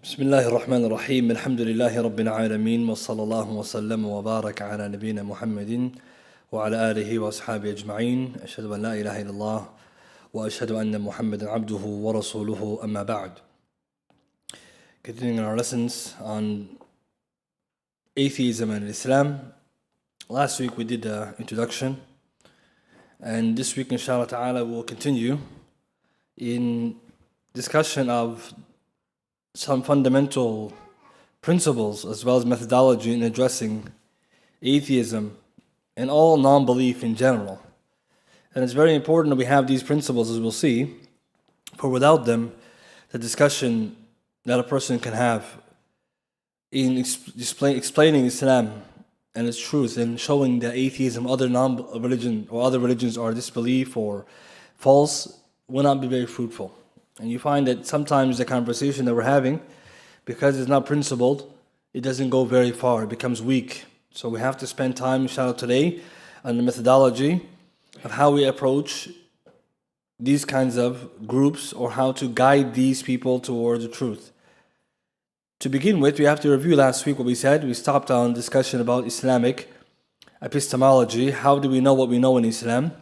بسم الله الرحمن الرحيم الحمد لله رب العالمين وصلى الله وسلم وبارك على نبينا محمد وعلى آله وأصحابه أجمعين أشهد أن لا إله إلا الله وأشهد أن محمدا عبده ورسوله أما بعد. Continuing our lessons on atheism and Islam. Last week we did the introduction, and this week inshallah ta'ala we'll continue in discussion of some fundamental principles as well as methodology in addressing atheism and all non-belief in general. And it's very important that we have these principles, as we'll see, for without them, the discussion that a person can have in explaining Islam and its truth and showing that atheism, other non-religion or other religions are disbelief or false, will not be very fruitful. And you find that sometimes the conversation that we're having, because it's not principled, it doesn't go very far, it becomes weak. So we have to spend time, inshallah, today on the methodology of how we approach these kinds of groups or how to guide these people towards the truth. To begin with, we have to review last week what we said. We stopped on discussion about Islamic epistemology. How do we know what we know in Islam?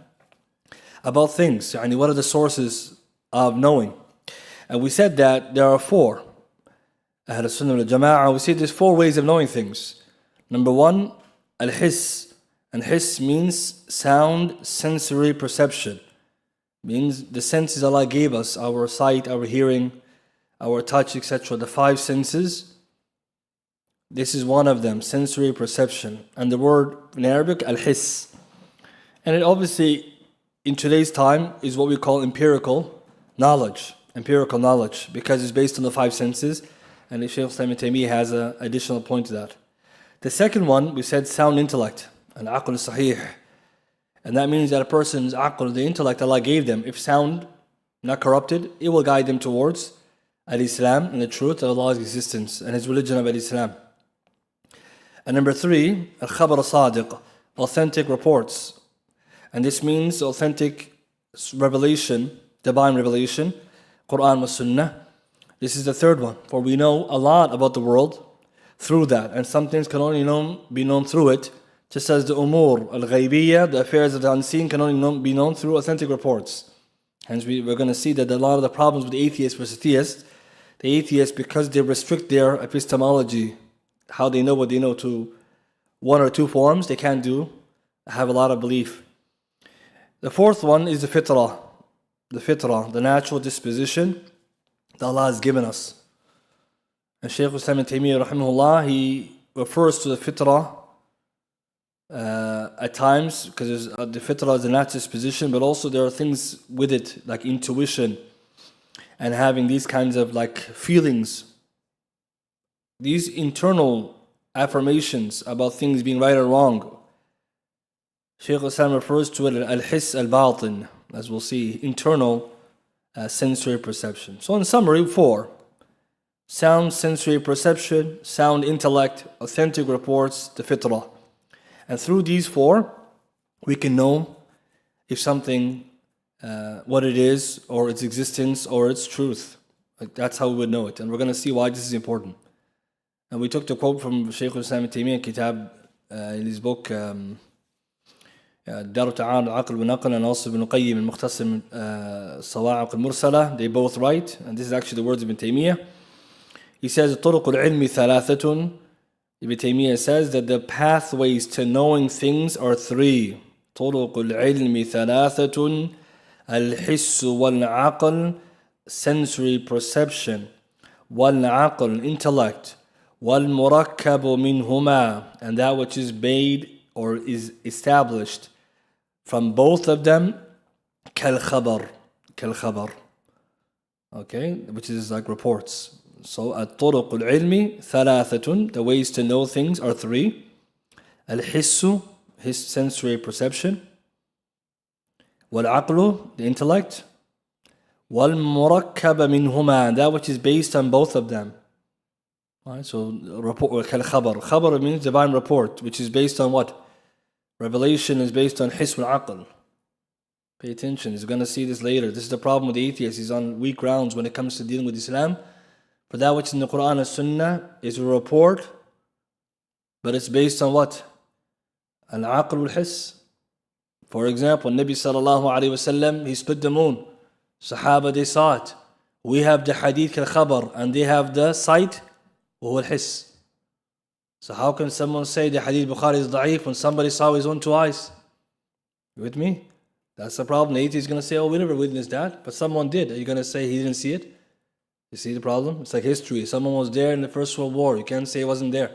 About things, yani what are the sources of knowing? And we said that there are four. Ahl Sunnah wal Jama'ah, we said there's four ways of knowing things. Number one, al-hiss. And hiss means sound, sensory perception. Means the senses Allah gave us, our sight, our hearing, our touch, etc. The five senses. This is one of them, sensory perception. And the word in Arabic, al-hiss. And it obviously, in today's time, is what we call empirical knowledge, because it's based on the five senses, and Shaykh Islam Ibn Taymiyyah has an additional point to that. The second one, we said sound intellect, al-aql sahih, and that means that a person's aql, the intellect Allah gave them, if sound, not corrupted, it will guide them towards al-Islam and the truth of Allah's existence and His religion of al-Islam. And number three, al-khabar sadiq, authentic reports, and this means authentic revelation, divine revelation, Quran wa Sunnah. This is the third one, for we know a lot about the world through that, and some things can only be known through it, just as the umur al-ghaybiyya, the affairs of the unseen, can only be known through authentic reports. Hence we're going to see that a lot of the problems with the atheists versus theists, the atheists, because they restrict their epistemology, how they know what they know, to one or two forms, they can't have a lot of belief. The fourth one is the fitrah, the natural disposition that Allah has given us. And Shaykh Islam Ibn Taymiyyah rahimahullah, he refers to the fitrah at times, because the fitrah is the natural disposition, but also there are things with it like intuition and having these kinds of like feelings, these internal affirmations about things being right or wrong. Shaykh Islam refers to it al-hiss al-batin, as we'll see, internal sensory perception. So in summary, four: sound sensory perception, sound intellect, authentic reports, the fitrah. And through these four, we can know if something, what it is, or its existence, or its truth. Like that's how we would know it. And we're going to see why this is important. And we took the quote from Shaykh Islam Ibn Taymiyyah Kitab, in his book, دار تعارض العقل والنقل, and also Ibn Qayyim al-Mukhtasar الصواعق المرسلة. They both write, and this is actually the words of Ibn Taymiyyah. He says طرق العلم ثلاثة. Ibn Taymiyyah says that the pathways to knowing things are three. طرق العلم ثلاثة: الحس والعقل, sensory perception, والعقل, intellect, والمركب منهما, and that which is made or is established from both of them, كالخبر, okay, which is like reports. So الطرق العلم ثلاثة, the ways to know things are three: الحس, his sensory perception, والعقل, the intellect, والمركب منهما, that which is based on both of them. Alright, so report, كالخبر. Khabar means divine report, which is based on what? Revelation is based on hiss wal aql. Pay attention, he's going to see this later. This is the problem with the atheist. He's on weak grounds when it comes to dealing with Islam, But that which is in the Quran and Sunnah is a report, but it's based on what? Al-aql wal-hiss. For example, Nabi sallallahu alayhi wasallam, he split the moon. Sahaba, they saw it. We have the hadith al-khabar, and they have the sight, wal-hiss. So how can someone say the hadith Bukhari is da'if when somebody saw his own two eyes? You with me? That's the problem. The atheist is going to say, oh, we never witnessed that, but someone did. Are you going to say he didn't see it? You see the problem? It's like history. Someone was there in the First World War. You can't say he wasn't there.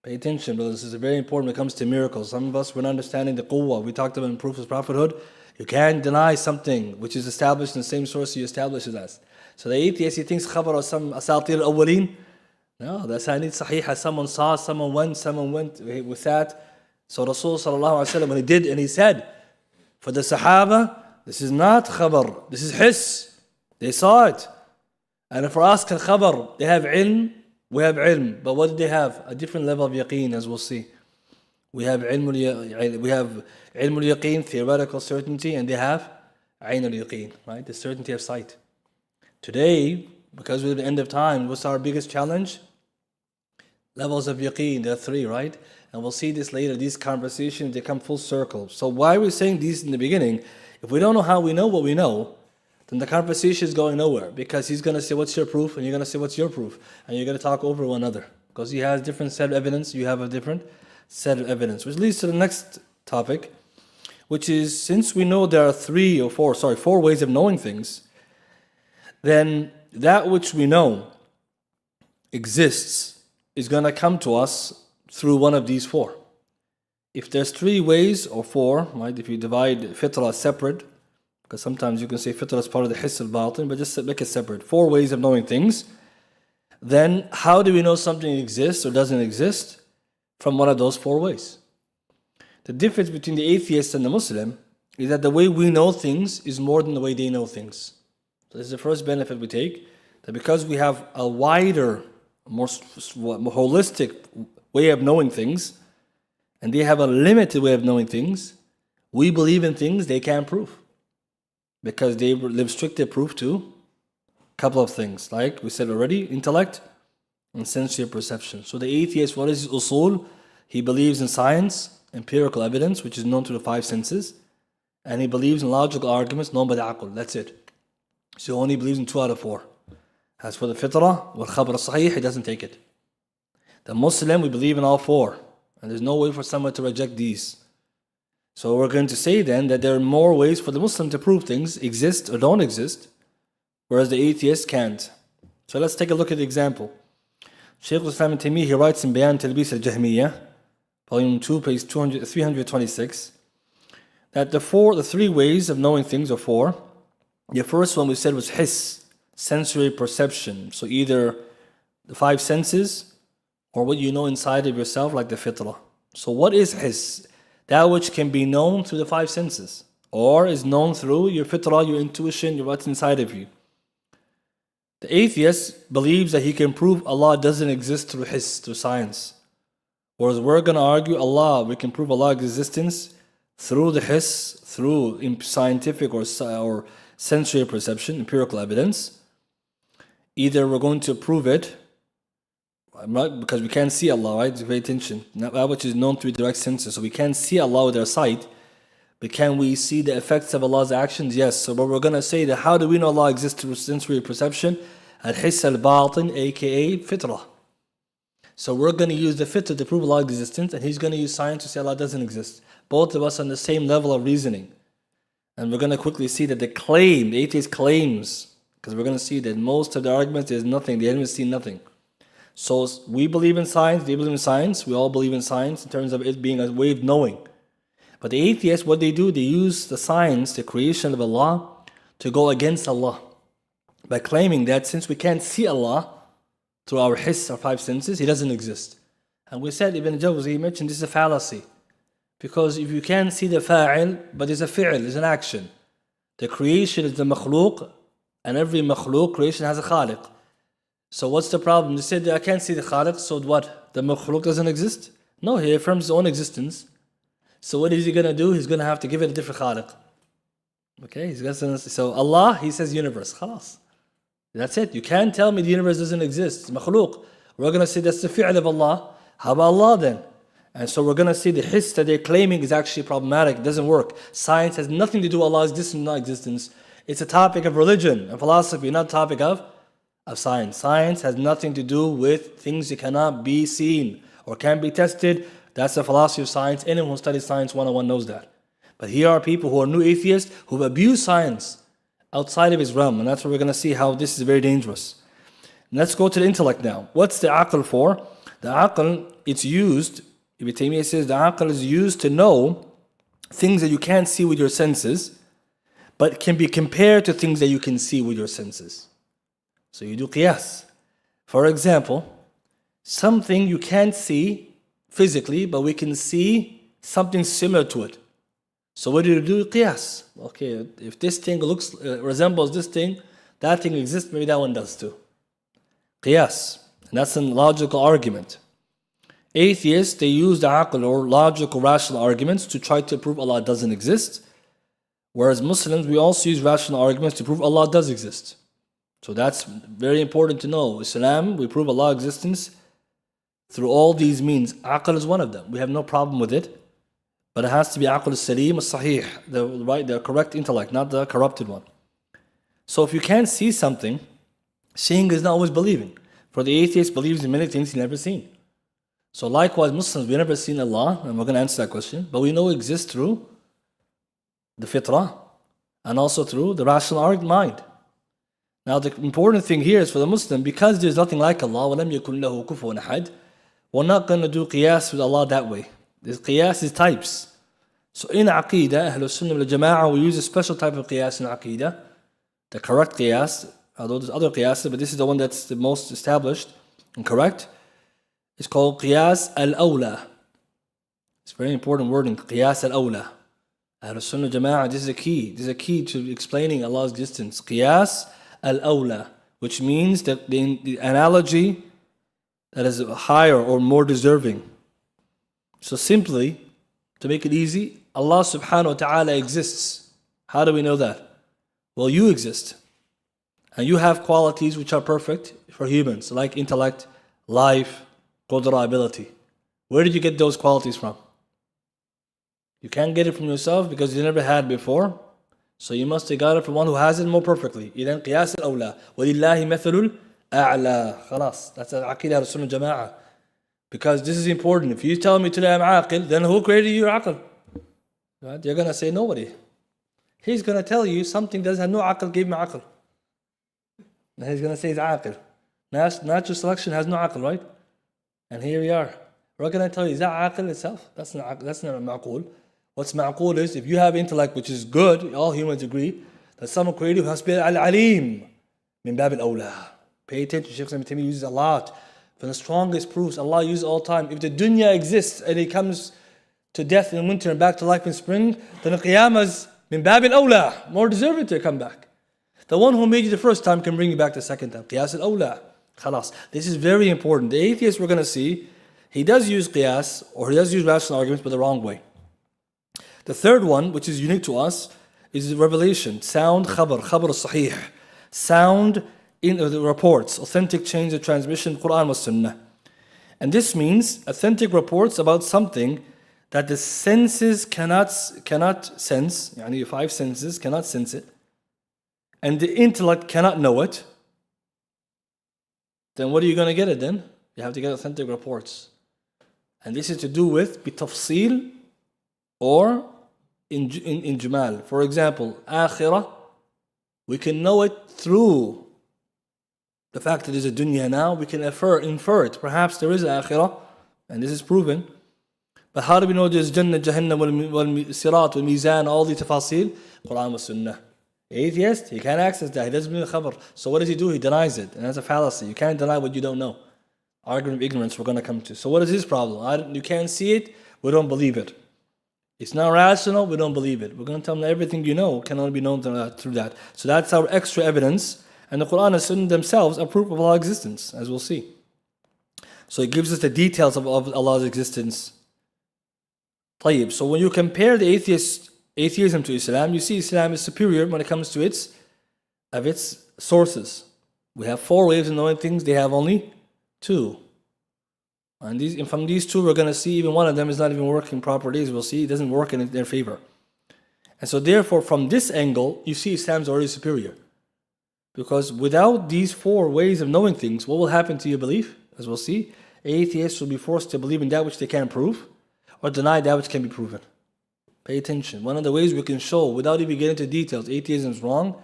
Pay attention, brothers. This is very important when it comes to miracles. Some of us, we're not understanding the quwwah. We talked about in proof of prophethood. You can't deny something which is established in the same source you established it as. So the atheist, he thinks khabar or some asatir al-awwaleen. No, that's hadith sahih. Someone saw, someone went with that. So Rasul sallallahu alaihi wasallam, when he did, and he said, for the Sahaba, this is not khabar, this is hiss. They saw it. And for us, khabar, they have ilm, we have ilm. But what did they have? A different level of yaqeen, as we'll see. We have ilm al-yaqeen, theoretical certainty, and they have ayn al-yaqeen, right? The certainty of sight. Today, because we're at the end of time, what's our biggest challenge? Levels of yaqeen, there are three, right? And we'll see this later. These conversations, they come full circle. So why are we saying these in the beginning? If we don't know how we know what we know, then the conversation is going nowhere. Because he's going to say, what's your proof? And you're going to say, what's your proof? And you're going to talk over one another. Because he has different set of evidence, you have a different set of evidence. Which leads to the next topic, which is, since we know there are four ways of knowing things, then that which we know exists is going to come to us through one of these four. If there's three ways or four, right? If you divide fitrah separate, because sometimes you can say fitrah is part of the hiss al-batin, but just make it separate. Four ways of knowing things. Then how do we know something exists or doesn't exist? From one of those four ways. The difference between the atheist and the Muslim is that the way we know things is more than the way they know things. So this is the first benefit we take, that because we have a wider, more holistic way of knowing things, and they have a limited way of knowing things, we believe in things they can't prove. Because they live strictly proof to a couple of things, like we said already, intellect and sensory perception. So the atheist, what is his usul? He believes in science, empirical evidence, which is known through the five senses, and he believes in logical arguments known by the aql. That's it. So he only believes in 2 out of 4. As for the fitrah, wal khabar sahih, he doesn't take it. The Muslim, we believe in all four, and there's no way for someone to reject these. So we're going to say then that there are more ways for the Muslim to prove things exist or don't exist, whereas the atheist can't. So let's take a look at the example. Shaykh al-Islam ibn Taymiyyah, he writes in Bayan Talbis al-Jahmiyyah, volume 2, page 326, that the three ways of knowing things are four. The first one we said was hiss, sensory perception. So either the five senses, or what you know inside of yourself, like the fitrah. So what is hiss? That which can be known through the five senses, or is known through your fitrah, your intuition, what's inside of you. The atheist believes that he can prove Allah doesn't exist through hiss, through science. Whereas we're going to argue we can prove Allah's existence through the hiss, through scientific or sensory perception, empirical evidence. Either we're going to prove it, right, because we can't see Allah, right? Pay attention. That which is known through direct senses. So we can't see Allah with our sight, but can we see the effects of Allah's actions? Yes. So but we're going to say that how do we know Allah exists through sensory perception? Al-hiss al-batin, aka fitrah. So we're going to use the fitrah to prove Allah's existence, and he's going to use science to say Allah doesn't exist. Both of us on the same level of reasoning. And we're going to quickly see that the atheist claims, because we're going to see that most of the arguments there's nothing, they haven't seen nothing. So we believe in science, they believe in science, we all believe in science in terms of it being a way of knowing. But the atheists, what they do, they use the science, the creation of Allah, to go against Allah. By claiming that since we can't see Allah through our hiss, our five senses, He doesn't exist. And we said, Ibn Jawzi, he mentioned this is a fallacy. Because if you can't see the fa'il, but there's a fi'il, there's an action. The creation is the makhluq, and every makhluq creation has a khaliq. So what's the problem? They said, I can't see the khaliq, so what? The makhluq doesn't exist? No, he affirms his own existence. So what is he going to do? He's going to have to give it a different khaliq. Okay, so Allah, he says universe, khalas. That's it. You can't tell me the universe doesn't exist. It's makhluq. We're going to say that's the fi'l of Allah. How about Allah then? And so we're going to see the hiss that they're claiming is actually problematic. It doesn't work. Science has nothing to do with Allah's existence and non-existence. It's a topic of religion and philosophy, not a topic of science. Science has nothing to do with things that cannot be seen or can be tested. That's the philosophy of science. Anyone who studies science 101 knows that. But here are people who are new atheists who've abused science outside of its realm. And that's where we're going to see how this is very dangerous. And let's go to the intellect now. What's the aql for? The aql, it's used, Ibn Taymiyyah says the aql is used to know things that you can't see with your senses, but can be compared to things that you can see with your senses. So you do qiyas. For example, something you can't see physically, but we can see something similar to it. So what do you do? Qiyas. Okay, if this thing resembles this thing, that thing exists, maybe that one does too. Qiyas. And that's a logical argument. Atheists, they use the aql or logical, rational arguments to try to prove Allah doesn't exist. Whereas Muslims, we also use rational arguments to prove Allah does exist. So that's very important to know. Islam, we prove Allah's existence through all these means. Aql is one of them. We have no problem with it. But it has to be aql al-salim al-sahih, the correct intellect, not the corrupted one. So if you can't see something, seeing is not always believing. For the atheist believes in many things he's never seen. So likewise, Muslims, we've never seen Allah, and we're going to answer that question, but we know it exists through the fitrah, and also through the rational mind. Now the important thing here is for the Muslim, because there's nothing like Allah, وَلَمْ يَكُنْ لَهُ كُفُوًا أَحَدٌ, we're not going to do qiyas with Allah that way. This qiyas is types. So in Aqidah, Ahlul Sunnah wal Jama'ah, we use a special type of qiyas in Aqidah, the correct qiyas, although there's other qiyas, but this is the one that's the most established and correct. It's called qiyas al-awla. It's a very important word in qiyas al-awla. Ahlul Sunnah Jama'ah, this is a key. This is a key to explaining Allah's existence. Qiyas al-awla, which means that the analogy that is higher or more deserving. So simply, to make it easy, Allah subhanahu wa ta'ala exists. How do we know that? Well, you exist. And you have qualities which are perfect for humans, like intellect, life, qudra, ability. Where did you get those qualities from? You can't get it from yourself because you never had before. So you must have got it from one who has it more perfectly. إذن قياس الأولى وَلِلَّهِ مَثَلُ الْأَعْلَى. خلاص. That's Aqidah al-Sunnah Jama'ah. Because this is important. If you tell me today I'm aqil, then who created your aql? Right? You're going to say nobody. He's going to tell you something that has no aql, gave me aql. And he's going to say it's aqil. Natural selection has no aql, right? And here we are. We're going to tell you, is that aql itself? That's not ma'qul. What's ma'qul is, if you have intellect which is good, all humans agree, that someone created who has to be al-alim min bab al-awla. Pay attention, Shaykh Ibn Taymiyyah uses a lot. For the strongest proofs, Allah uses all time. If the dunya exists and it comes to death in winter and back to life in spring, then the qiyamah's min bab al-awla, more deserving to come back. The one who made you the first time can bring you back the second time. Qiyas al-awla. Khalas. This is very important. The atheist we're going to see, he does use qiyas, or he does use rational arguments, but the wrong way. The third one, which is unique to us, is revelation. Sound khabar al-sahih. Sound in the reports, authentic chains of transmission, Quran was Sunnah. And this means authentic reports about something that the senses cannot sense, yani 5 senses cannot sense it, and the intellect cannot know it. Then what are you going to get it then? You have to get authentic reports. And this is to do with bitafsil or in jumal. For example, akhirah, we can know it through the fact that there's a dunya now, we can infer it. Perhaps there is an akhirah, and this is proven. But how do we know there's Jannah, Jahannam, wal Sirat, wal Mizan, all the tafasil? Quran wa Sunnah. Atheist, he can't access that. He doesn't believe the khabar. So what does he do? He denies it. And that's a fallacy. You can't deny what you don't know. Argument of ignorance we're going to come to. So what is his problem? You can't see it, we don't believe it. It's not rational, we don't believe it. We're going to tell him that everything you know can only be known through that. So that's our extra evidence. And the Quran and Sunnah themselves are proof of Allah's existence, as we'll see. So it gives us the details of Allah's existence. طيب. So when you compare the atheism to Islam, you see Islam is superior when it comes to its sources. We have 4 ways of knowing things, they have only 2. And from these 2, we're going to see even one of them is not even working properly. As we'll see, it doesn't work in their favor. And so therefore, from this angle, you see Islam's already superior. Because without these 4 ways of knowing things, what will happen to your belief? As we'll see, atheists will be forced to believe in that which they can't prove, or deny that which can be proven. Pay attention. One of the ways we can show, without even getting into details, atheism is wrong,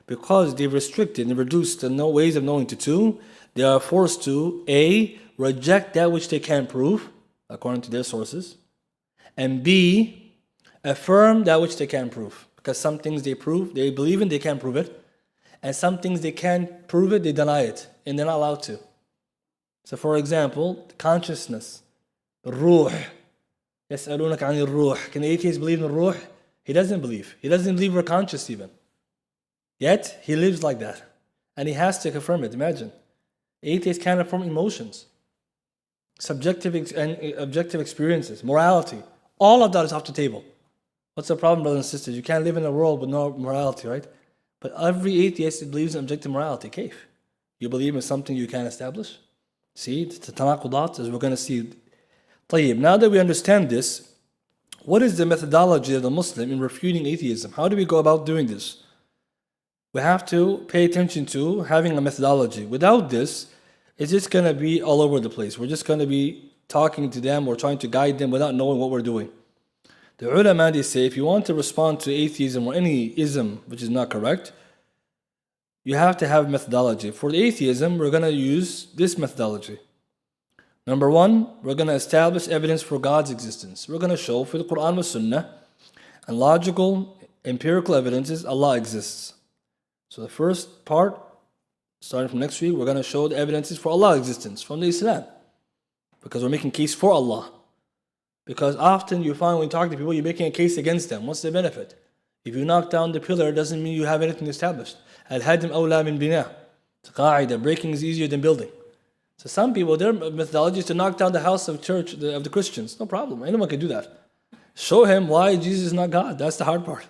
because they've restricted and reduced the ways of knowing to 2, they are forced to A, reject that which they can't prove, according to their sources, and B, affirm that which they can't prove. Because some things they believe in, they can't prove it, and some things they can't prove it, they deny it, and they're not allowed to. So for example, consciousness, ruh. يسألونك عن الروح. Can the atheist believe in ruh? He doesn't believe. He doesn't believe we're conscious even. Yet, he lives like that. And he has to confirm it. Imagine. Atheists can't affirm emotions, subjective and objective experiences, morality. All of that is off the table. What's the problem, brothers and sisters? You can't live in a world with no morality, right? But every atheist believes in objective morality. Kaif? You believe in something you can't establish? See, it's the tanaqudat, as we're going to see. طيب, now that we understand this, what is the methodology of the Muslim in refuting atheism? How do we go about doing this? We have to pay attention to having a methodology. Without this, it's just going to be all over the place. We're just going to be talking to them or trying to guide them without knowing what we're doing. The ulama, they say, if you want to respond to atheism or any ism which is not correct, you have to have methodology. For the atheism, we're going to use this methodology. Number 1, we're going to establish evidence for God's existence. We're going to show for the Quran and Sunnah and logical, empirical evidences Allah exists. So the first part, starting from next week, we're going to show the evidences for Allah's existence from the Islam. Because we're making case for Allah. Because often you find when you talk to people, you're making a case against them. What's the benefit? If you knock down the pillar, it doesn't mean you have anything established. Al-hadim awla min bina. It's a qaida. Breaking is easier than building. So some people, their methodology is to knock down the house of church of the Christians. No problem. Anyone can do that. Show him why Jesus is not God. That's the hard part.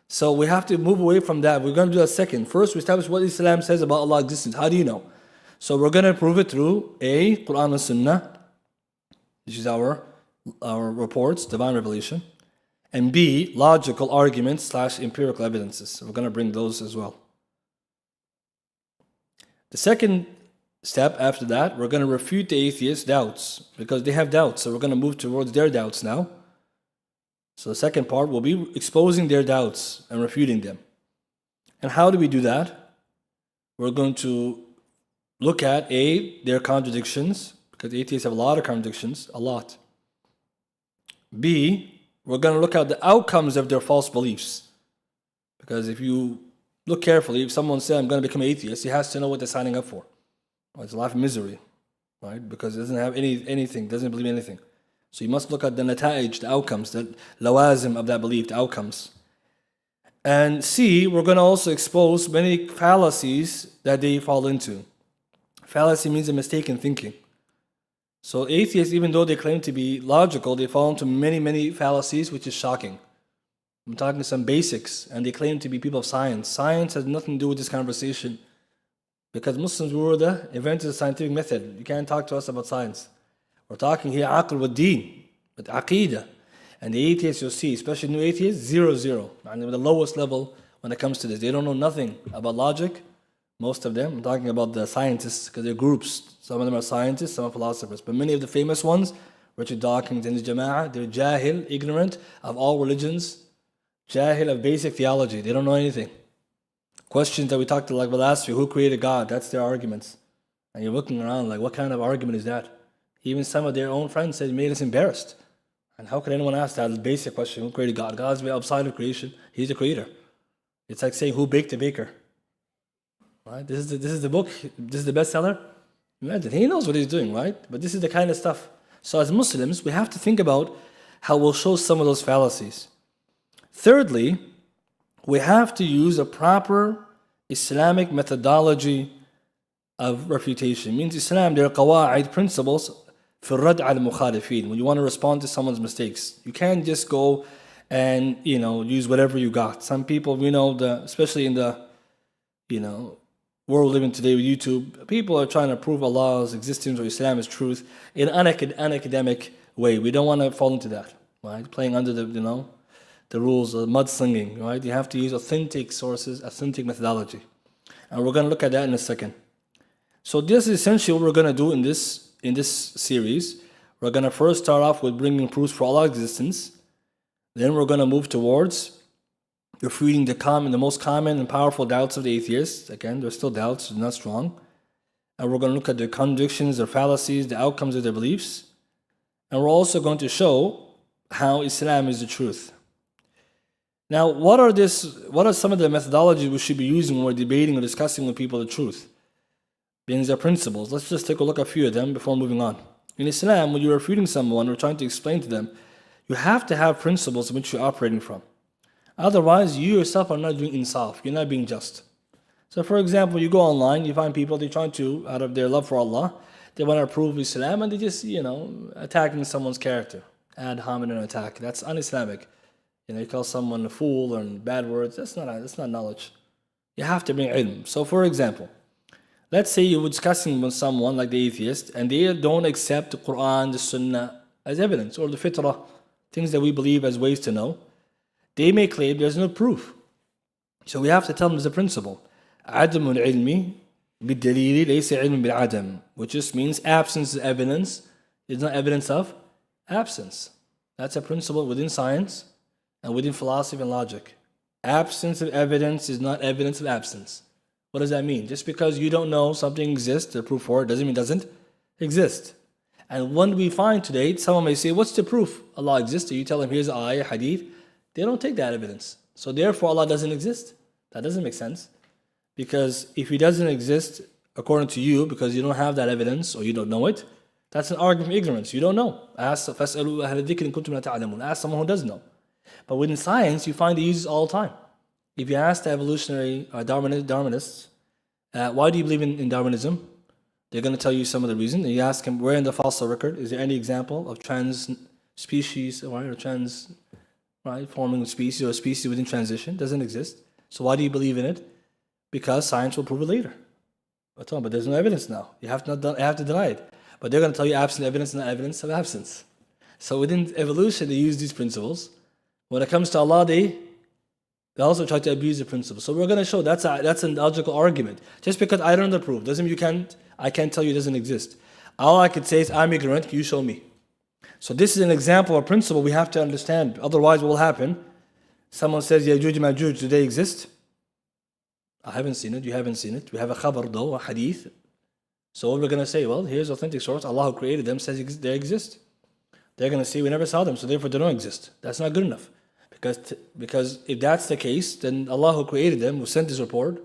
So we have to move away from that. We're going to do that second. First, we establish what Islam says about Allah's existence. How do you know? So we're going to prove it through A, Quran and Sunnah. This is our reports, divine revelation. And B, logical arguments / empirical evidences. So we're going to bring those as well. The second step after that, we're going to refute the atheists' doubts, because they have doubts. So we're going to move towards their doubts now. So the second part will be exposing their doubts and refuting them. And how do we do that? We're going to look at A, their contradictions, because atheists have a lot of contradictions, a lot. B, we're going to look at the outcomes of their false beliefs. Because if you look carefully, if someone says, I'm going to become an atheist, he has to know what they're signing up for. Well, it's a life of misery, right? Because it doesn't have anything, doesn't believe anything. So you must look at the nata'ij, the outcomes, the lawazim of that belief, the outcomes. And C, we're going to also expose many fallacies that they fall into. Fallacy means a mistaken thinking. So atheists, even though they claim to be logical, they fall into many fallacies, which is shocking. I'm talking some basics, and they claim to be people of science. Science has nothing to do with this conversation. Because Muslims were the inventors of the scientific method. You can't talk to us about science. We're talking here aql wa deen, with aqidah. And the atheists you'll see, especially new atheists, 0. And the lowest level when it comes to this. They don't know nothing about logic, most of them. I'm talking about the scientists, because they're groups. Some of them are scientists, some are philosophers. But many of the famous ones, Richard Dawkins and the Jama'ah, they're jahil, ignorant of all religions, jahil of basic theology. They don't know anything. Questions that we talked about last week, who created God? That's their arguments. And you're looking around like, what kind of argument is that? Even some of their own friends said it made us embarrassed. And how could anyone ask that basic question? Who created God? God's outside of creation. He's the creator. It's like saying, who baked the baker? Right? This is the book. This is the bestseller. Imagine, he knows what he's doing, right? But this is the kind of stuff. So as Muslims, we have to think about how we'll show some of those fallacies. Thirdly, we have to use a proper Islamic methodology of refutation. It means Islam, there are qawa'id, principles, في الرد على المخالفين. When you want to respond to someone's mistakes, you can't just go and use whatever you got. Some people, especially in the world living today with YouTube, people are trying to prove Allah's existence or Islam is truth in an unacademic way. We don't want to fall into that, right? Playing under the rules of mudslinging, right? You have to use authentic sources, authentic methodology. And we're going to look at that in a second. So this is essentially what we're going to do in this series. We're going to first start off with bringing proofs for Allah's existence. Then we're going to move towards refuting the most common and powerful doubts of the atheists. Again, there's still doubts, they're not strong. And we're going to look at their contradictions, their fallacies, the outcomes of their beliefs. And we're also going to show how Islam is the truth. Now, what are some of the methodologies we should be using when we're debating or discussing with people the truth? These are principles. Let's just take a look at a few of them before moving on. In Islam, when you're refuting someone or trying to explain to them, you have to have principles in which you're operating from. Otherwise, you yourself are not doing insaf. You're not being just. So, for example, you go online, you find people, they're trying to, out of their love for Allah, they want to approve Islam and they just, attacking someone's character. Ad hominem attack. That's un-Islamic. You call someone a fool and bad words. That's not knowledge. You have to bring ilm. So, for example, let's say you're discussing with someone like the atheist and they don't accept the Quran, the Sunnah as evidence, or the fitrah, things that we believe as ways to know. They may claim there's no proof. So we have to tell them there's a principle. عدم العلم بالدليل ليس علم بالعدم, which just means absence of evidence is not evidence of absence. That's a principle within science and within philosophy and logic. Absence of evidence is not evidence of absence. What does that mean? Just because you don't know something exists, the proof for it doesn't mean it doesn't exist. And when we find today, someone may say, what's the proof Allah exists? You tell them, here's an ayah, hadith. They don't take that evidence. So therefore Allah doesn't exist. That doesn't make sense. Because if He doesn't exist according to you, because you don't have that evidence or you don't know it, that's an argument of ignorance. You don't know. Ask فَاسْأَلُوا أَهْلَ الذِّكْرِ إِن كُنتُمْ لَا تَعْلَمُونَ. Ask someone who does know. But within science, you find they use it all the time. If you ask the evolutionary Darwinists, why do you believe in Darwinism? They're going to tell you some of the reason. And you ask them, where in the fossil record is there any example of trans species or trans forming a species or a species within transition? Doesn't exist. So why do you believe in it? Because science will prove it later. But there's no evidence now. You have to deny it. But they're going to tell you absent evidence, not evidence of absence. So within evolution, they use these principles. When it comes to Allah, they also try to abuse the principles. So we're going to show that's a logical argument. Just because I don't know the proof doesn't mean I can't tell you it doesn't exist. All I could say is I'm ignorant. You show me. So this is an example of a principle we have to understand. Otherwise, what will happen? Someone says, Yajuj Majuj, do they exist? I haven't seen it. You haven't seen it. We have a khabar though, a hadith. So what we're going to say, well, here's authentic source. Allah who created them says they exist. They're going to say we never saw them, so therefore they don't exist. That's not good enough. Because if that's the case, then Allah who created them, who sent this report,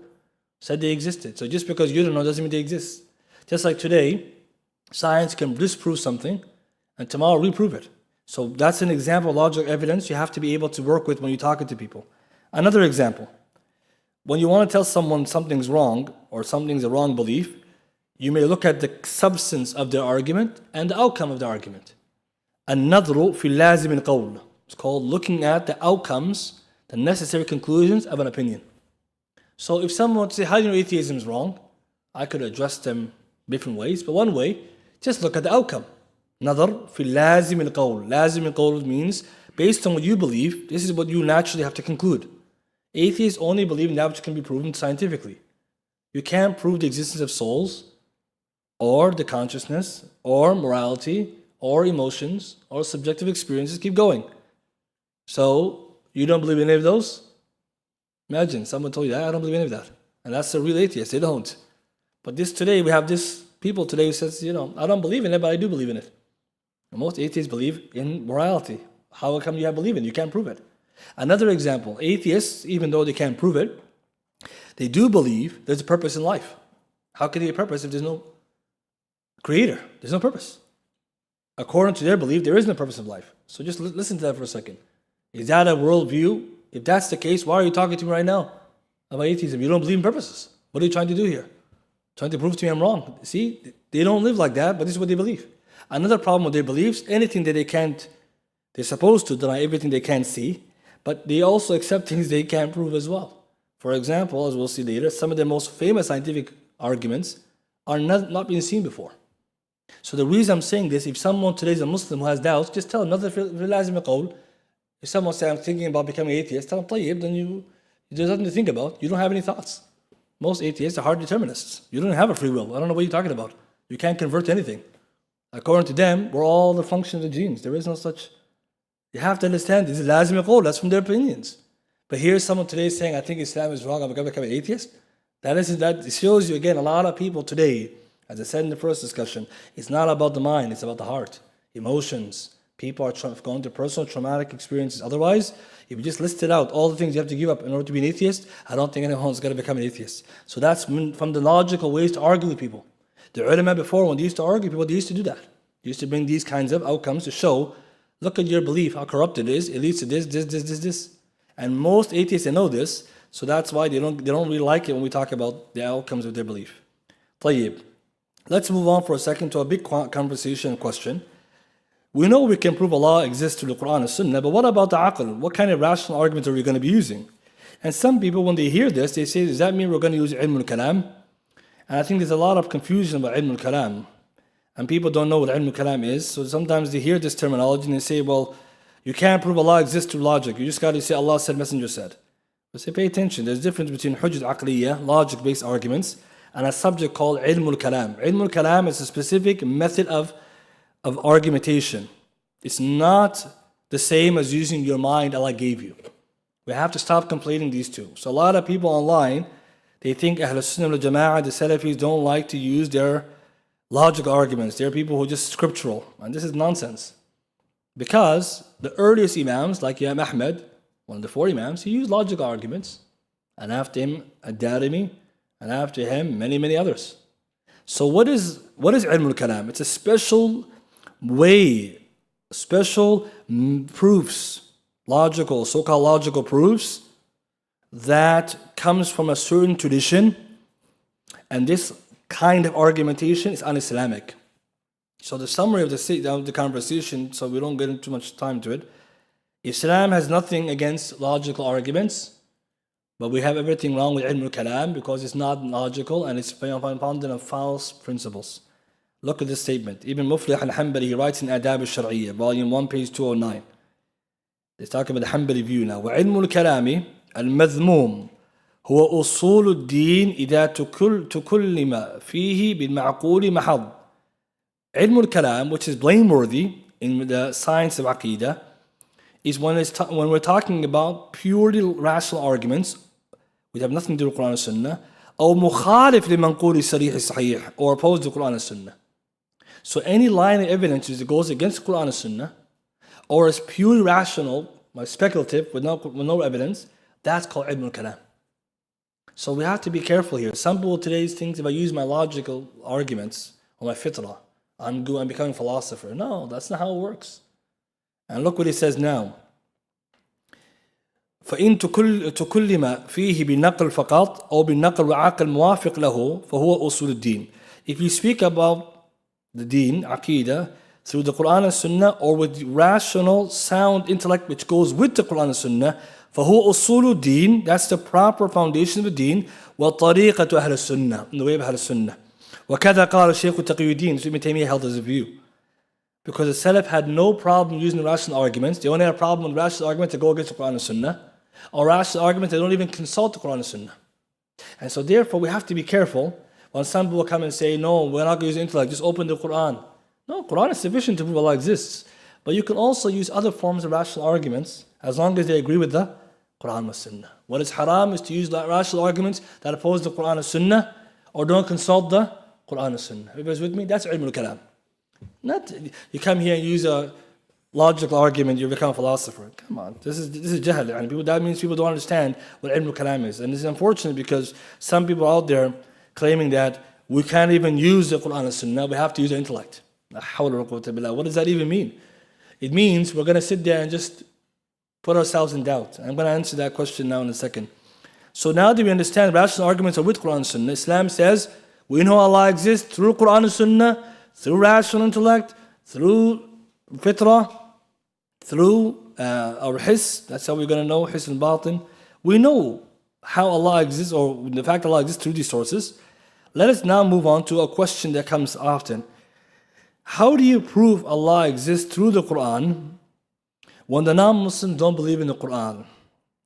said they existed. So just because you don't know doesn't mean they exist. Just like today, science can disprove something, and tomorrow reprove it. So that's an example of logical evidence you have to be able to work with when you're talking to people. Another example. When you want to tell someone something's wrong, or something's a wrong belief, you may look at the substance of their argument and the outcome of the argument. النظر في اللازم القول. It's called looking at the outcomes, the necessary conclusions of an opinion. So if someone would say, how do you know atheism is wrong? I could address them different ways, but one way, just look at the outcome. نظر في اللازم القول. لازم القول means, based on what you believe, this is what you naturally have to conclude. Atheists only believe in that which can be proven scientifically. You can't prove the existence of souls, or the consciousness, or morality, or emotions, or subjective experiences. Keep going. So, you don't believe in any of those? Imagine someone told you that, I don't believe in any of that. And that's a real atheist, they don't. But today, we have this people today who says, I don't believe in it, but I do believe in it. And most atheists believe in morality. How come you believe in it? You can't prove it. Another example, atheists, even though they can't prove it, they do believe there's a purpose in life. How can there be a purpose if there's no creator? There's no purpose. According to their belief, there is no purpose of life. So just listen to that for a second. Is that a worldview? If that's the case, why are you talking to me right now about atheism? You don't believe in purposes. What are you trying to do here? Trying to prove to me I'm wrong. See, they don't live like that, but this is what they believe. Another problem with their beliefs, anything that they're supposed to deny everything they can't see, but they also accept things they can't prove as well. For example, as we'll see later, some of the most famous scientific arguments are not being seen before. So the reason I'm saying this, if someone today is a Muslim who has doubts, just tell him, if someone says, I'm thinking about becoming atheist, tell him, طيب, then there's nothing to think about. You don't have any thoughts. Most atheists are hard determinists. You don't have a free will. I don't know what you're talking about. You can't convert to anything. According to them, we're all the function of the genes. There is no such. You have to understand, this is lazim qawl, that's from their opinions. But here's someone today saying, I think Islam is wrong, I'm going to become an atheist. That shows you again, a lot of people today, as I said in the first discussion, it's not about the mind, it's about the heart, emotions. People are going through personal traumatic experiences. Otherwise, if you just listed out all the things you have to give up in order to be an atheist, I don't think anyone's going to become an atheist. So that's from the logical ways to argue with people. The ulama before, when they used to argue people, they used to do that. They used to bring these kinds of outcomes to show, look at your belief, how corrupt it is. It leads to this. And most atheists, they know this, so that's why they don't really like it when we talk about the outcomes of their belief. طيب. Let's move on for a second to a big conversation and question. We know we can prove Allah exists through the Quran and Sunnah, but what about the aql? What kind of rational arguments are we going to be using? And some people, when they hear this, they say, does that mean we're going to use al-Kalam? And I think there's a lot of confusion about al-Kalam. And people don't know what al-Kalam is, so sometimes they hear this terminology and they say, well, you can't prove Allah exists through logic. You just got to say Allah said, Messenger said. But say, pay attention. There's a difference between hujjat aqliyah, logic-based arguments, and a subject called al-Kalam. Al-Kalam is a specific method of argumentation. It's not the same as using your mind Allah gave you. We have to stop conflating these two. So a lot of people online, they think Ahl Sunnah wal Jama'ah, the Salafis, don't like to use their logical arguments. They're people who are just scriptural. And this is nonsense. Because the earliest Imams, like Imam Ahmad, one of the 4 Imams, he used logical arguments. And after him, Ad-Darimi, and after him, many others. So what is Ilm al-Kalam? It's a special way, special proofs, logical, so-called logical proofs that comes from a certain tradition, and this kind of argumentation is un-Islamic. So the summary of the conversation, so we don't get into too much time to it, Islam has nothing against logical arguments, but we have everything wrong with Ilm al-Kalam because it's not logical and it's founded on false principles. Look at this statement. Ibn Muflih al-Hanbali, he writes in Adab al-Shar'iyyah, volume 1, page 209. He's talking about the Hanbali view now. وَعِلْمُ الْكَلَامِ الْمَذْمُومِ هو أصول الدين إذا تكلم فيه بالمعقول محض. Ilm al-Kalam, which is blameworthy in the science of Aqidah, is when we're talking about purely rational arguments, which have nothing to do with Quran and Sunnah, أو مخالف لمنقول الصريح الصحيح, or opposed to Quran and Sunnah. So any line of evidence that goes against Quran and Sunnah, or is purely rational, speculative, with no evidence, that's called Ilm al-Kalam. So we have to be careful here. Some people today think if I use my logical arguments or my fitrah, I'm becoming a philosopher. No, that's not how it works. And look what he says now. فإن تكلم فيه بالنقل فقط أو بالنقل وعقل موافق له فهو أصول الدين. If you speak about the deen, Aqidah, through the Quran and Sunnah, or with rational, sound intellect which goes with the Quran and Sunnah, فهو أصول الدين, that's the proper foundation of the deen, وطريقة أهل السنة, in the way of أهل السنة. وكذا قال الشيخ تقي الدين, so Ibn Taymiyyah held as a view. Because the Salaf had no problem using rational arguments. They only had a problem with rational arguments that go against the Quran and Sunnah, or rational arguments that don't even consult the Quran and Sunnah. And so therefore we have to be careful when some people come and say, no, we're not going to use intellect, just open the Quran. No, Quran is sufficient to prove Allah exists. But you can also use other forms of rational arguments as long as they agree with the Quran and Sunnah. What is haram is to use rational arguments that oppose the Quran and Sunnah, or don't consult the Quran and Sunnah. Everybody's with me? That's Ilm al-Kalam. Not you come here and use a logical argument, you become a philosopher. Come on, this is jahl. That means people don't understand what Ilm al-Kalam is. And it's unfortunate because some people out there claiming that we can't even use the Quran and Sunnah, we have to use the intellect. What does that even mean? It means we're going to sit there and just put ourselves in doubt. I'm going to answer that question now in a second. So now that we understand rational arguments are with Quran and Sunnah, Islam says we know Allah exists through Quran and Sunnah, through rational intellect, through fitrah, through our hiss. That's how we're going to know hiss and batin. We know how Allah exists, or the fact Allah exists through these sources, let us now move on to a question that comes often. How do you prove Allah exists through the Quran when the non-Muslims don't believe in the Quran?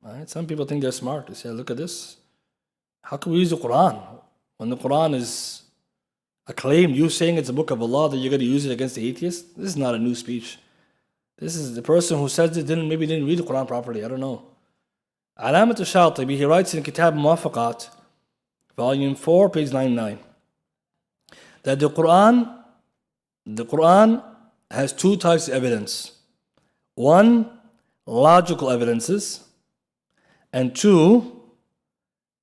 Right? Some people think they're smart. They say, look at this. How can we use the Quran when the Quran is acclaimed? You saying it's a book of Allah, that you're going to use it against the atheists? This is not a new speech. This is the person who says it maybe didn't read the Quran properly. I don't know. Alamat al-Shatibi, he writes in Kitab Muwafaqat, volume 4, page 99, that the Quran has two types of evidence. One, logical evidences, and two,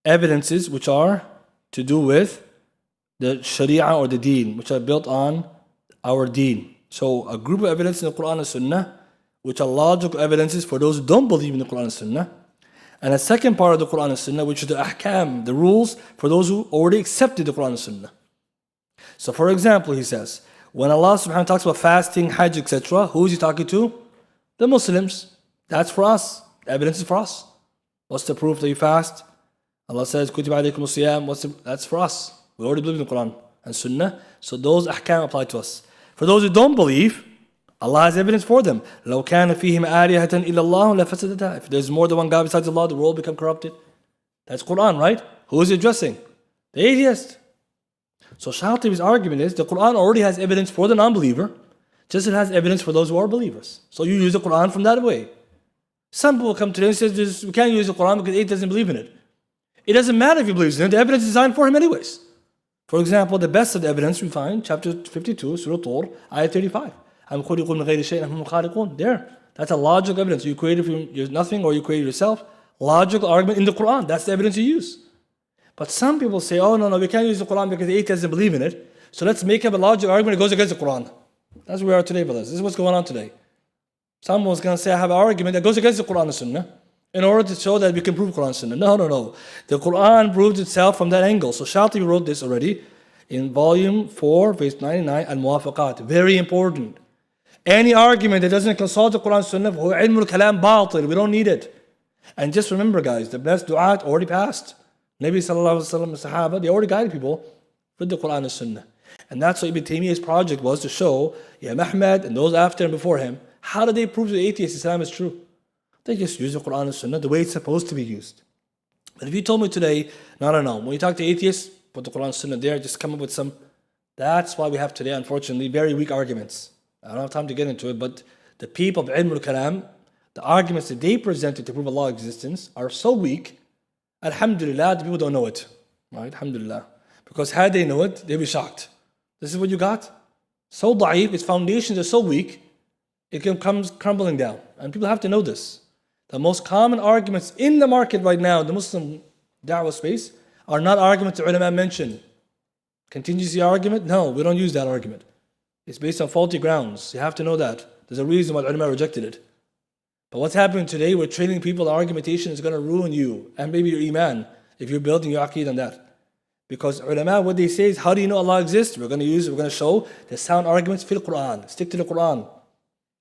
evidences which are to do with the Sharia or the Deen, which are built on our Deen. So a group of evidence in the Quran and Sunnah, which are logical evidences for those who don't believe in the Quran and Sunnah. And a second part of the Quran and Sunnah, which is the ahkam, the rules for those who already accepted the Quran and Sunnah. So for example, he says, when Allah subhanahu wa ta'ala talks about fasting, hajj, etc., who is he talking to? The Muslims. That's for us. The evidence is for us. What's the proof that you fast? Allah says, Kutiba alaykum as-siyam. That's for us. We already believe in the Quran and Sunnah. So those ahkam apply to us. For those who don't believe, Allah has evidence for them. لو كان فيهم آلهة إلا الله لفسدتها. If there's more than one God besides Allah, the world become corrupted. That's Quran, right? Who is he addressing? The atheist. So Shatibi's argument is the Quran already has evidence for the non-believer, just as it has evidence for those who are believers. So you use the Quran from that way. Some people come today and say we can't use the Quran because atheist doesn't believe in it. It doesn't matter if he believes in it. The evidence is designed for him anyways. For example, the best of the evidence we find, chapter 52, Surah Tur, ayah 35. There. That's a logical evidence. You created from nothing or you created yourself. Logical argument in the Quran. That's the evidence you use. But some people say, oh, no, we can't use the Quran because the atheist doesn't believe in it. So let's make up a logical argument that goes against the Quran. That's where we are today, brothers. This is what's going on today. Someone's going to say, I have an argument that goes against the Quran and Sunnah in order to show that we can prove Quran and Sunnah. No. The Quran proves itself from that angle. So Shatibi wrote this already in volume 4, page 99, al-Muwafaqat. Very important. Any argument that doesn't consult the Quran and Sunnah, al-Kalam batil. We don't need it. And just remember, guys, the best du'at already passed. Nabi sallallahu alaihi wasallam, the Sahaba, they already guided people with the Quran and Sunnah. And that's what Ibn Taymiyyah's project was, to show Imam Ahmad and those after and before him, how do they prove the atheist Islam is true? They just use the Quran and Sunnah the way it's supposed to be used. But if you told me today, no, when you talk to atheists, put the Quran and Sunnah there, just come up with some, that's why we have today, unfortunately, very weak arguments. I don't have time to get into it, but the people of al-Kalam, the arguments that they presented to prove Allah's existence are so weak, alhamdulillah, the people don't know it. Right? Alhamdulillah. Because had they know it, they'd be shocked. This is what you got? So da'if, its foundations are so weak, it comes crumbling down. And people have to know this. The most common arguments in the market right now, the Muslim da'wah space, are not arguments the ulama mentioned. Contingency argument? No, we don't use that argument. It's based on faulty grounds. You have to know that. There's a reason why the ulama rejected it. But what's happening today, we're training people, argumentation is going to ruin you and maybe your iman if you're building your aqeed on that. Because ulama, what they say is, how do you know Allah exists? We're going to show the sound arguments fil Quran. Stick to the Quran.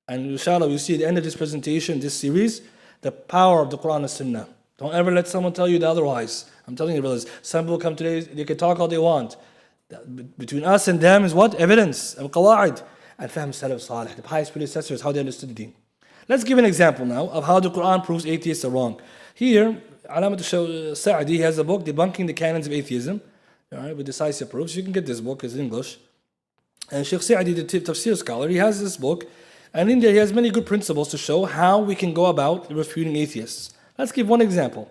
And inshallah, we'll see at the end of this presentation, this series, the power of the Quran and Sunnah. Don't ever let someone tell you the otherwise. I'm telling you, brothers, some people come today, they can talk all they want. Between us and them is what? Evidence, al-qawa'id, and fahm salaf salih, the pious predecessors, how they understood the deen. Let's give an example now of how the Quran proves atheists are wrong. Here, Alamat al-Sa'di has a book, Debunking the Canons of Atheism, all right, with decisive proofs. You can get this book, it's in English. And Sheikh Sa'di, the tafsir scholar, he has this book, and in there he has many good principles to show how we can go about refuting atheists. Let's give one example.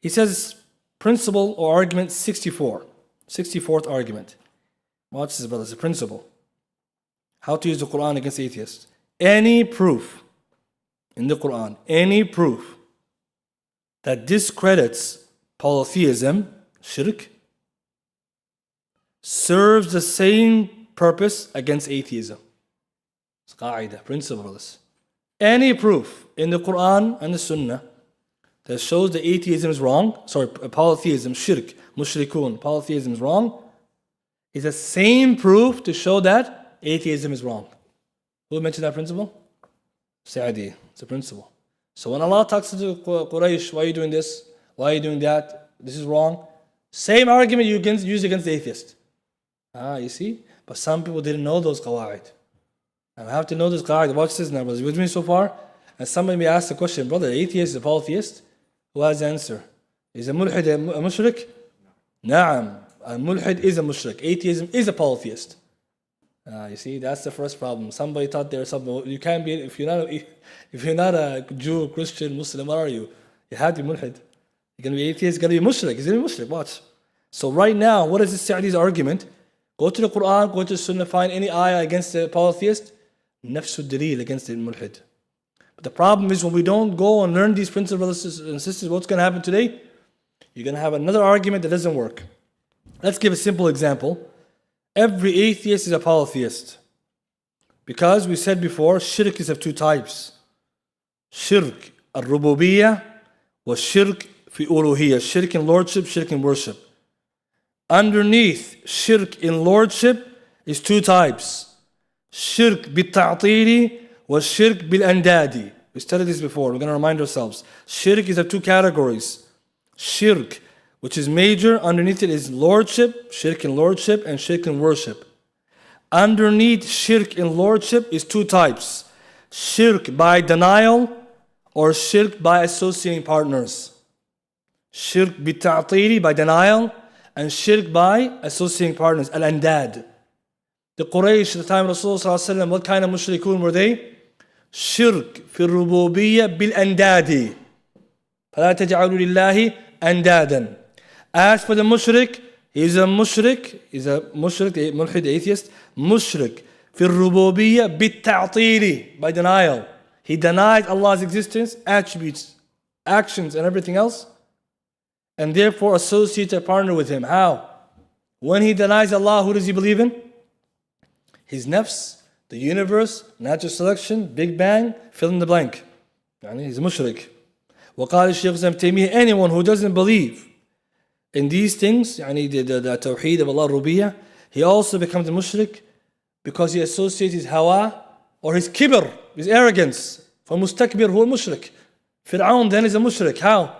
He says, principle or argument 64. 64th argument. Watch this, brothers, a principle. How to use the Quran against atheists. Any proof in the Quran, any proof that discredits polytheism, shirk, serves the same purpose against atheism. It's qaida, principle, brothers. Any proof in the Quran and the Sunnah that shows that atheism is wrong, polytheism, shirk, mushrikun, polytheism is wrong, is the same proof to show that atheism is wrong. Who mentioned that principle? Sa'di. It's a principle. So when Allah talks to the Quraysh, why are you doing this? Why are you doing that? This is wrong. Same argument you use against the atheist. You see? But some people didn't know those qawa'id. And I have to know this qawa'id. Watch this now, brothers. You with me so far? And somebody may ask the question, brother, atheist is a polytheist? Who has the answer? Is a mulhid a mushrik? Na'am. A mulhid is a mushrik. Atheism is a polytheist. You see, that's the first problem. Somebody thought there's something. You can't be, if you're not a Jew, Christian, Muslim, what are you? You have to be mulhid. You're going to be atheist, you're going to be mushrik. He's going to be mushrik. Watch. So right now, what is this Sa'di's argument? Go to the Quran, go to the Sunnah, find any ayah against the polytheist. Nafsul dalil against the mulhid. But the problem is when we don't go and learn these principles, brothers and sisters, what's going to happen today? You're going to have another argument that doesn't work. Let's give a simple example. Every atheist is a polytheist. Because we said before, shirk is of two types. Shirk al-rububiyyah wa shirk fi uluhiyyah. Shirk in lordship, shirk in worship. Underneath shirk in lordship is two types. Shirk bil-ta'tili wa shirk bil-andadi. We studied this before. We're going to remind ourselves. Shirk is of two categories. Shirk, which is major, underneath it is lordship, shirk in lordship, and shirk in worship. Underneath shirk in lordship is two types. Shirk by denial or shirk by associating partners. Shirk bi-ta'tili, by denial, and shirk by associating partners, al-andad. The Quraysh at the time of Rasulullah, what kind of mushrikun were they? Shirk fi rububiyyah bil-andadi. فَلَا تَجْعَلُوا لِلَّهِ أَنْدَادًا. As for the mushrik, he's a mushrik, the mulhid atheist, mushrik fi rububiyyah bit-ta'tili, by denial. He denies Allah's existence, attributes, actions, and everything else, and therefore associates a partner with him. How? When he denies Allah, who does he believe in? His nafs, the universe, natural selection, Big Bang, fill in the blank. He's a mushrik. وقال الشيخ ابن تيمية, anyone who doesn't believe in these things, the tawheed of Allah rubiyyah, he also becomes a mushrik because he associates his hawa or his kibr, his arrogance. فَمُسْتَكْبِرْ هو mushrik. Fir'aun then is a mushrik. How?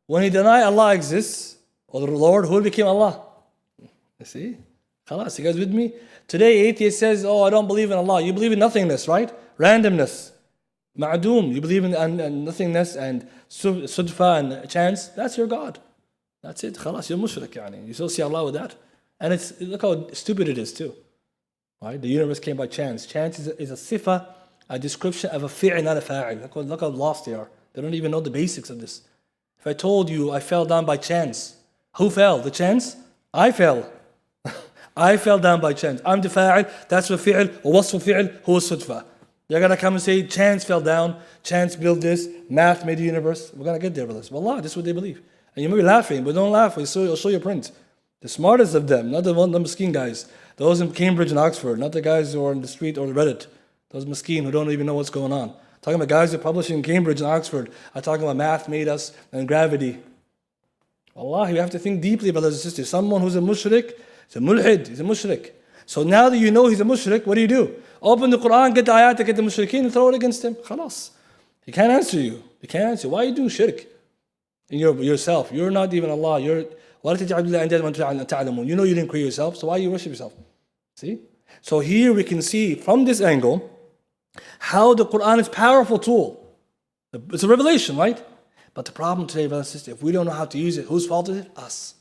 When he denied Allah exists, or the Lord, who became Allah? You see? Khalas, you guys with me? Today atheist says, oh, I don't believe in Allah. You believe in nothingness, right? Randomness. Ma'doom. You believe in nothingness and sudfa and chance. That's your God. That's it. Khalas, you're mushrik. You associate Allah with that. And look how stupid it is too. Right? The universe came by chance. Chance is a sifa, a description of a fi'l, not a fa'il. Look how lost they are. They don't even know the basics of this. If I told you I fell down by chance, who fell? The chance? I fell. I fell down by chance. I'm the fa'il, that's the fi'l, ووصف الفعل هو الصدفة. They're going to come and say, chance fell down, chance built this, math made the universe. We're going to get there with this. Wallah, this is what they believe. And you may be laughing, but don't laugh. I'll show you a print. The smartest of them, not the miskeen guys. Those in Cambridge and Oxford, not the guys who are on the street or Reddit. Those miskeen who don't even know what's going on. Talking about guys who are publishing in Cambridge and Oxford are talking about math made us and gravity. Allah, you have to think deeply, brothers and sisters. Someone who's a mushrik, he's a mulhid, he's a mushrik. So now that you know he's a mushrik, what do? Open the Quran, get the ayat, get the mushrikeen and throw it against him. Khalas. He can't answer you. He can't answer. Why are you doing shirk? In yourself. You're not even Allah. You know you didn't create yourself, so why you worship yourself? See? So here we can see from this angle how the Quran is a powerful tool. It's a revelation, right? But the problem today, brothers and sisters, if we don't know how to use it, whose fault is it? Us.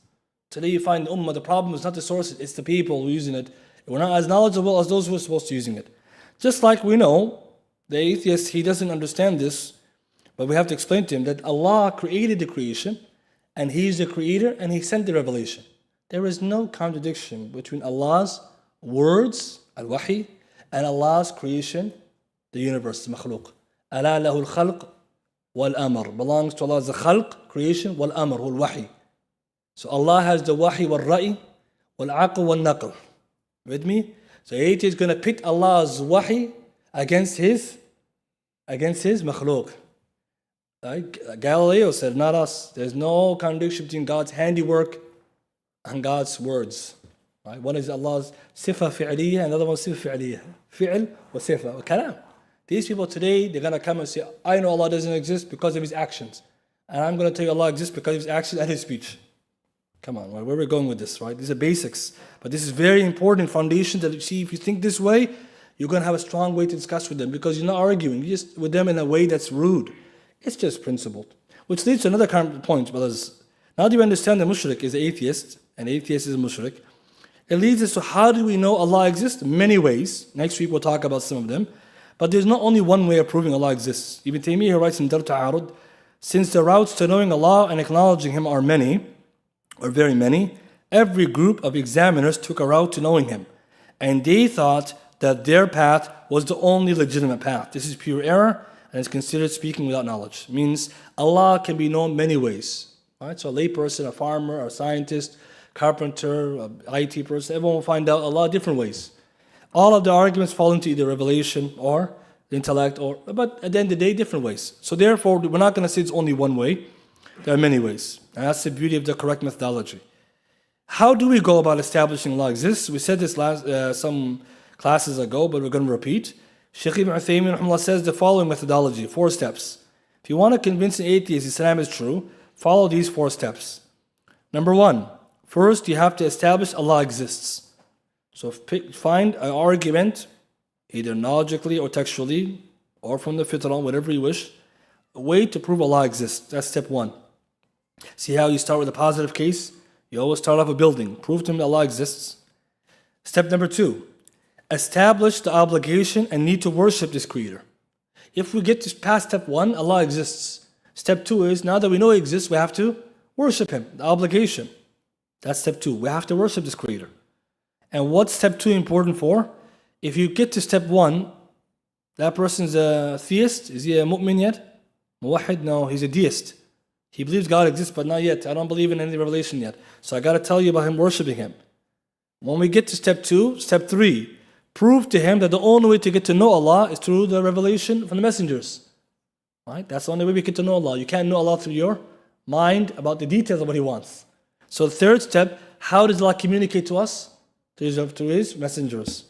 Today you find the ummah, the problem is not the sources, it's the people who are using it. We're not as knowledgeable as those who are supposed to be using it. Just like we know, the atheist, he doesn't understand this, but we have to explain to him that Allah created the creation, and He is the creator, and He sent the revelation. There is no contradiction between Allah's words, al-wahi, and Allah's creation, the universe, the makhluk. أَلَا لَهُ الْخَلْقِ وَالْأَمْرِ belongs to Allah as the khalq, creation, wal-amr, wal-wahi. So Allah has the wahi wal-ra'i, wal-aql wal-naql. With me? So atheist is going to pit Allah's wahi against his makhluk. Like Galileo said, not us. There's no contradiction between God's handiwork and God's words. Right? One is Allah's sifa fi'liyah, and another one is sifa fi'liyah. Fi'l wa sifa wa kalam. These people today, they're going to come and say, I know Allah doesn't exist because of His actions. And I'm going to tell you Allah exists because His actions and His speech. Come on, right? Where we're going with this, right? These are basics. But this is very important foundation that you see, if you think this way, you're going to have a strong way to discuss with them because you're not arguing just with them in a way that's rude. It's just principled. Which leads to another point, brothers. Now that you understand the mushrik is an atheist, and atheist is a mushrik, it leads us to how do we know Allah exists? Many ways. Next week we'll talk about some of them. But there's not only one way of proving Allah exists. Ibn Taymiyyah writes in Dar Ta'arud, since the routes to knowing Allah and acknowledging Him are many, or very many, every group of examiners took a route to knowing Him. And they thought that their path was the only legitimate path. This is pure error, and it's considered speaking without knowledge. It means Allah can be known many ways. Right? So a layperson, a farmer, a scientist, carpenter, an IT person, everyone will find out Allah different ways. All of the arguments fall into either revelation or intellect, but at the end of the day, different ways. So therefore, we're not going to say it's only one way. There are many ways. And that's the beauty of the correct methodology. How do we go about establishing Allah exists? We said this some classes ago, but we're going to repeat. Shaykh Ibn Uthaymeen says the following methodology, 4 steps. If you want to convince an atheist Islam is true, follow these 4 steps. Number 1, first you have to establish Allah exists. So find an argument, either logically or textually, or from the fitrah, whatever you wish, a way to prove Allah exists. That's step 1. See how you start with a positive case? You always start off a building. Prove to him that Allah exists. Step number 2, establish the obligation and need to worship this Creator. If we get past step 1, Allah exists. Step 2 is, now that we know He exists, we have to worship Him, the obligation. That's step 2. We have to worship this Creator. And what's step 2 important for? If you get to step 1, that person's a theist. Is he a mu'min yet? Muwahid? No, he's a deist. He believes God exists, but not yet. I don't believe in any revelation yet. So I got to tell you about him worshiping Him. When we get to step 2, step 3, prove to him that the only way to get to know Allah is through the revelation from the messengers. Right? That's the only way we get to know Allah. You can't know Allah through your mind about the details of what He wants. So the 3rd step, how does Allah communicate to us? Through His messengers.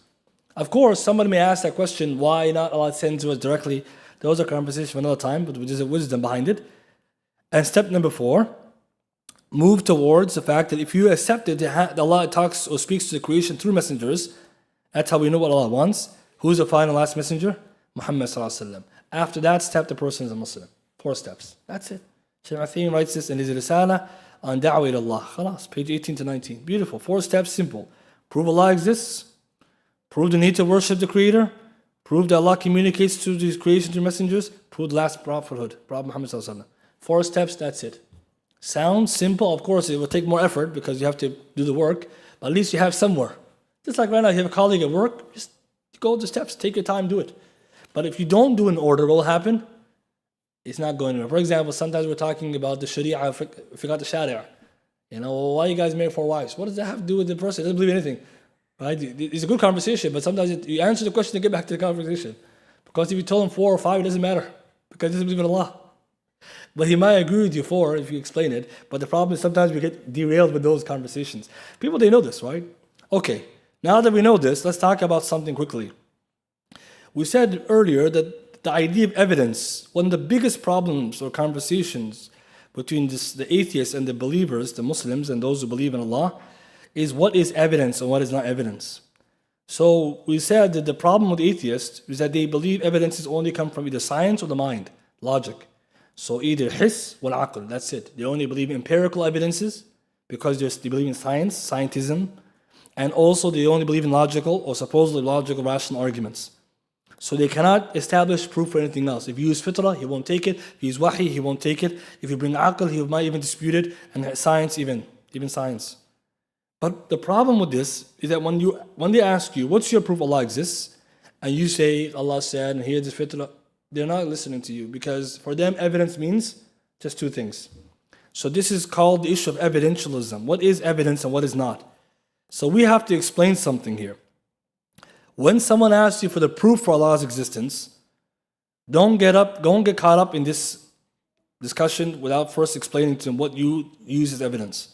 Of course, somebody may ask that question, why not Allah send to us directly? Those are conversations for another time, but there's a wisdom behind it. And step number 4, move towards the fact that if you accept that Allah talks or speaks to the creation through messengers, that's how we know what Allah wants. Who's the final last messenger? Muhammad sallallahu alaihi wasallam. After that step, the person is a Muslim. 4 steps. That's it. Shaykh Atheism writes this in his Risala on Da'wah ila Allah. Khalas, page 18 to 19. Beautiful. 4 steps, simple. Prove Allah exists. Prove the need to worship the Creator. Prove that Allah communicates to His creation through messengers. Prove the last prophethood, Prophet Muhammad sallallahu alaihi wasallam. 4 steps, that's it. Sounds simple. Of course, it will take more effort because you have to do the work. But at least you have somewhere. Just like right now, you have a colleague at work. Just go the steps. Take your time, do it. But if you don't do an order, what will happen? It's not going anywhere. For example, sometimes we're talking about the Sharia, fiqat al-Sharia. You know, why you guys marry 4 wives? What does that have to do with the person? It doesn't believe anything. Right? It's a good conversation, but sometimes you answer the question and get back to the conversation. Because if you tell him 4 or 5, it doesn't matter. Because he doesn't believe in Allah. But he might agree with you 4 if you explain it. But the problem is sometimes we get derailed with those conversations. People, they know this, right? Okay, now that we know this, let's talk about something quickly. We said earlier that the idea of evidence, one of the biggest problems or conversations between the atheists and the believers, the Muslims and those who believe in Allah, is what is evidence and what is not evidence. So we said that the problem with atheists is that they believe evidences only come from either science or the mind, logic. So either his or aql, that's it. They only believe in empirical evidences because they believe in science, scientism, and also they only believe in logical or supposedly logical rational arguments. So they cannot establish proof for anything else. If you use fitrah, he won't take it. If you use wahi, he won't take it. If you bring aql, he might even dispute it, and science even science. But the problem with this is that when they ask you, what's your proof Allah exists? And you say, Allah said, and here's the fitrah, they're not listening to you because for them evidence means just 2 things. So this is called the issue of evidentialism. What is evidence and what is not? So we have to explain something here. When someone asks you for the proof for Allah's existence, don't get caught up in this discussion without first explaining to them what you use as evidence.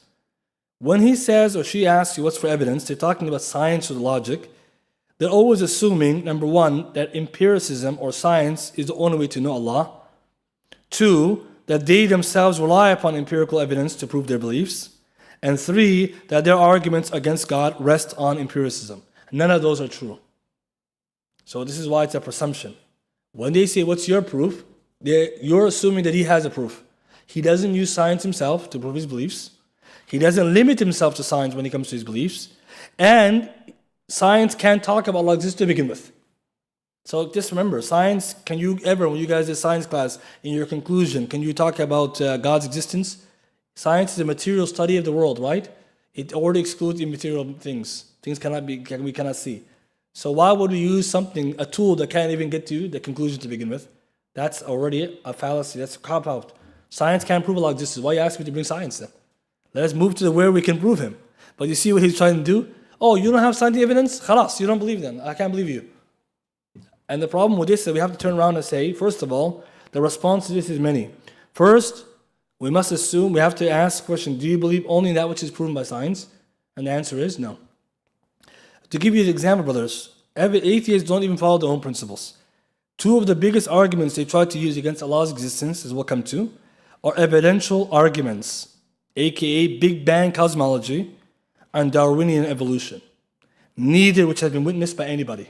When he says or she asks you what's for evidence, they're talking about science or logic. They're always assuming, number 1, that empiricism or science is the only way to know Allah. 2, that they themselves rely upon empirical evidence to prove their beliefs. And 3, that their arguments against God rest on empiricism. None of those are true. So this is why it's a presumption. When they say, what's your proof? You're assuming that he has a proof. He doesn't use science himself to prove his beliefs. He doesn't limit himself to science when it comes to his beliefs. And science can't talk about Allah exists to begin with. So just remember, science, can you ever, when you guys did science class, in your conclusion, can you talk about God's existence? Science is a material study of the world, right? It already excludes immaterial things. Things we cannot see. So why would we use something, a tool that can't even get to the conclusion to begin with? That's already a fallacy. That's a cop-out. Science can't prove Allah exists. Why you ask me to bring science then? Let us move to where we can prove him. But you see what he's trying to do? Oh, you don't have scientific evidence? Khalas, you don't believe then. I can't believe you. And the problem with this is that we have to turn around and say, first of all, the response to this is many. First, we must assume, we have to ask the question, do you believe only in that which is proven by science? And the answer is no. To give you an example, brothers, atheists don't even follow their own principles. 2 of the biggest arguments they try to use against Allah's existence, is what come to, are evidential arguments, aka Big Bang cosmology and Darwinian evolution. Neither which has been witnessed by anybody.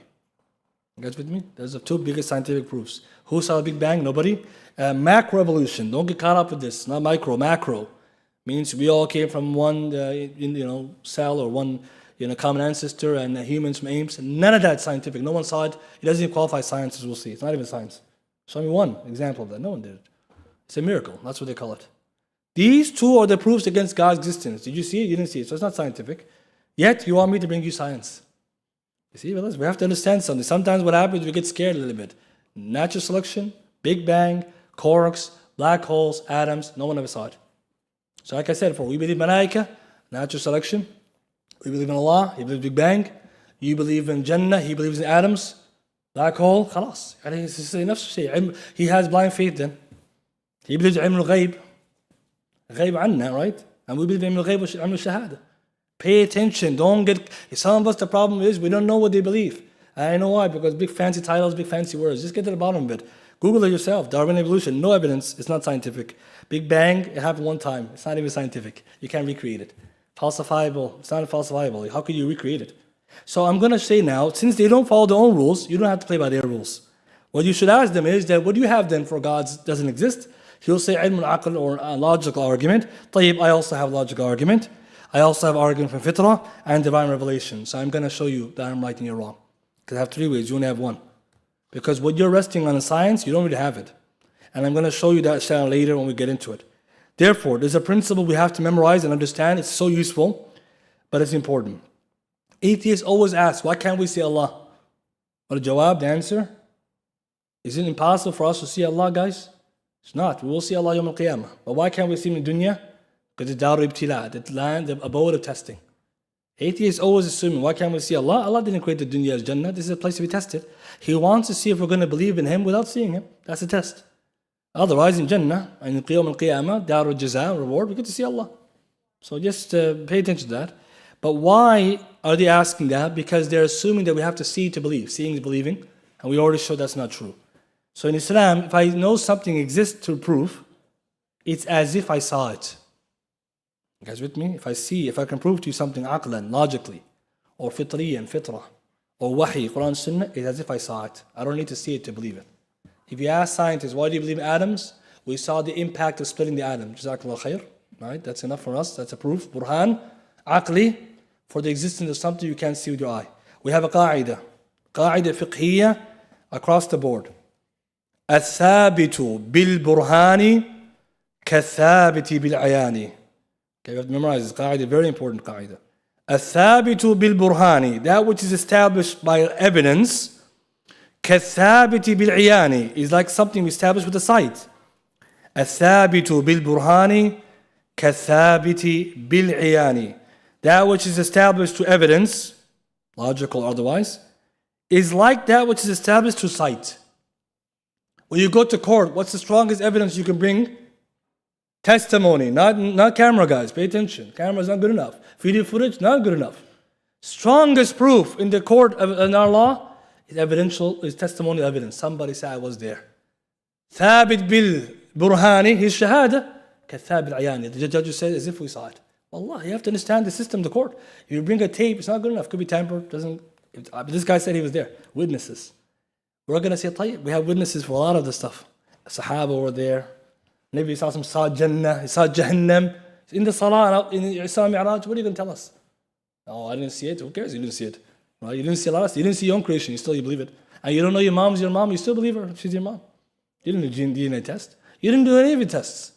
You guys with me? Those are 2 biggest scientific proofs. Who saw the Big Bang? Nobody. Macroevolution. Don't get caught up with this. Not micro. Macro means we all came from one, cell or one, common ancestor, and humans from apes. None of that's scientific. No one saw it. It doesn't even qualify science, as we'll see. It's not even science. Show me one example of that. No one did it. It's a miracle. That's what they call it. These 2 are the proofs against God's existence. Did you see it? You didn't see it. So it's not scientific. Yet you want me to bring you science. You see, brothers, we have to understand something. Sometimes what happens, we get scared a little bit. Natural selection, Big Bang, quarks, black holes, atoms, no one ever saw it. So like I said before, we believe malaika, natural selection. We believe in Allah, he believes in Big Bang. You believe in Jannah, he believes in atoms. Black hole, خلاص. He has blind faith then. He believes in ilm al-ghayb. Ghayb anna, right? And we believe in ilm al-ghayb wa ilm al-shahada. Pay attention. Don't get... Some of us, the problem is we don't know what they believe. I know why, because big fancy titles, big fancy words. Just get to the bottom of it. Google it yourself. Darwin evolution, no evidence. It's not scientific. Big Bang, it happened one time. It's not even scientific. You can't recreate it. Falsifiable. It's not falsifiable. How could you recreate it? So I'm going to say now, since they don't follow their own rules, you don't have to play by their rules. What you should ask them is that, what do you have then for God doesn't exist? He'll say ilm al-aql, or a logical argument. طيب, I also have a logical argument. I also have argument from fitrah and divine revelation. So I'm going to show you that I'm right and you're wrong. Because I have 3 ways, you only have 1. Because what you're resting on in science, you don't really have it. And I'm going to show you that later when we get into it. Therefore, there's a principle we have to memorize and understand. It's so useful, but it's important. Atheists always ask, why can't we see Allah? What the jawab, the answer? Is it impossible for us to see Allah, guys? It's not. We will see Allah Yawm al-Qiyamah. But why can't we see him in dunya? Because it's Darul Ibtila, the land, the abode of testing. Atheists always assuming, why can't we see Allah? Allah didn't create the dunya as Jannah. This is a place to be tested. He wants to see if we're going to believe in him without seeing him. That's a test. Otherwise, in Jannah, and in Qiyam al-Qiyamah, Darul Jaza, reward, we get to see Allah. So just pay attention to that. But why are they asking that? Because they're assuming that we have to see to believe. Seeing is believing. And we already showed that's not true. So in Islam, if I know something exists through proof, it's as if I saw it. You guys with me? If I can prove to you something aqlan, logically, or fitriyan, fitrah, or wahi, Quran, Sunnah, it's as if I saw it. I don't need to see it to believe it. If you ask scientists, why do you believe in atoms? We saw the impact of splitting the atom. Jazakallah khair. Right? That's enough for us. That's a proof. Burhan, aqli, for the existence of something you can't see with your eye. We have a qa'idah fiqhiyya across the board. الثابت بالبرهان كالثابت بالعيان. Okay, you have to memorize this qa'idah, very important qa'idah. الثابت بالبرهان, that which is established by evidence, كالثابت بالعيان, is like something established with a sight. الثابت بالبرهان كالثابت بالعيان, that which is established to evidence, logical or otherwise, is like that which is established to sight. When you go to court, what's the strongest evidence you can bring? Testimony, not camera, guys. Pay attention. Camera is not good enough. Video footage, not good enough. Strongest proof in the court in our law is evidential, is testimonial evidence. Somebody said I was there. Thabit bil برهاني, his shahada, كذاب العيان. The judge said as if we saw it. Allah, you have to understand the system, the court. If you bring a tape, it's not good enough. Could be tampered. This guy said he was there. Witnesses. We're going to say, طيب, we have witnesses for a lot of the stuff. Sahaba were there. Nabi saw Jannah, he saw Jahannam. In the Salah, in the Isra Mi'raj, what are you going to tell us? Oh, I didn't see it. Who cares? You didn't see it. Right? You didn't see a lot of stuff. You didn't see your own creation. You believe it. And you don't know your mom's your mom. You still believe her. She's your mom. You didn't do DNA test. You didn't do any of your tests.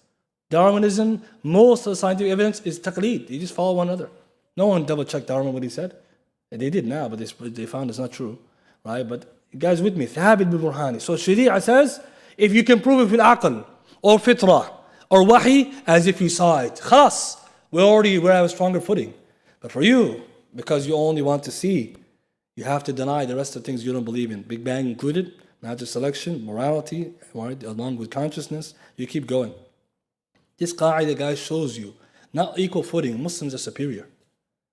Darwinism, most of the scientific evidence is taqleed. You just follow one another. No one double-checked Darwin what he said. They did now, but they found it's not true. Right? But you guys with me. Thabit bil-burhani. So Sharia says, if you can prove it with aql, or fitrah, or wahi, as if you saw it. Khalas, we have a stronger footing. But for you, because you only want to see, you have to deny the rest of the things you don't believe in. Big Bang included, natural selection, morality, right, along with consciousness. You keep going. This qaida, guys, shows you, not equal footing, Muslims are superior.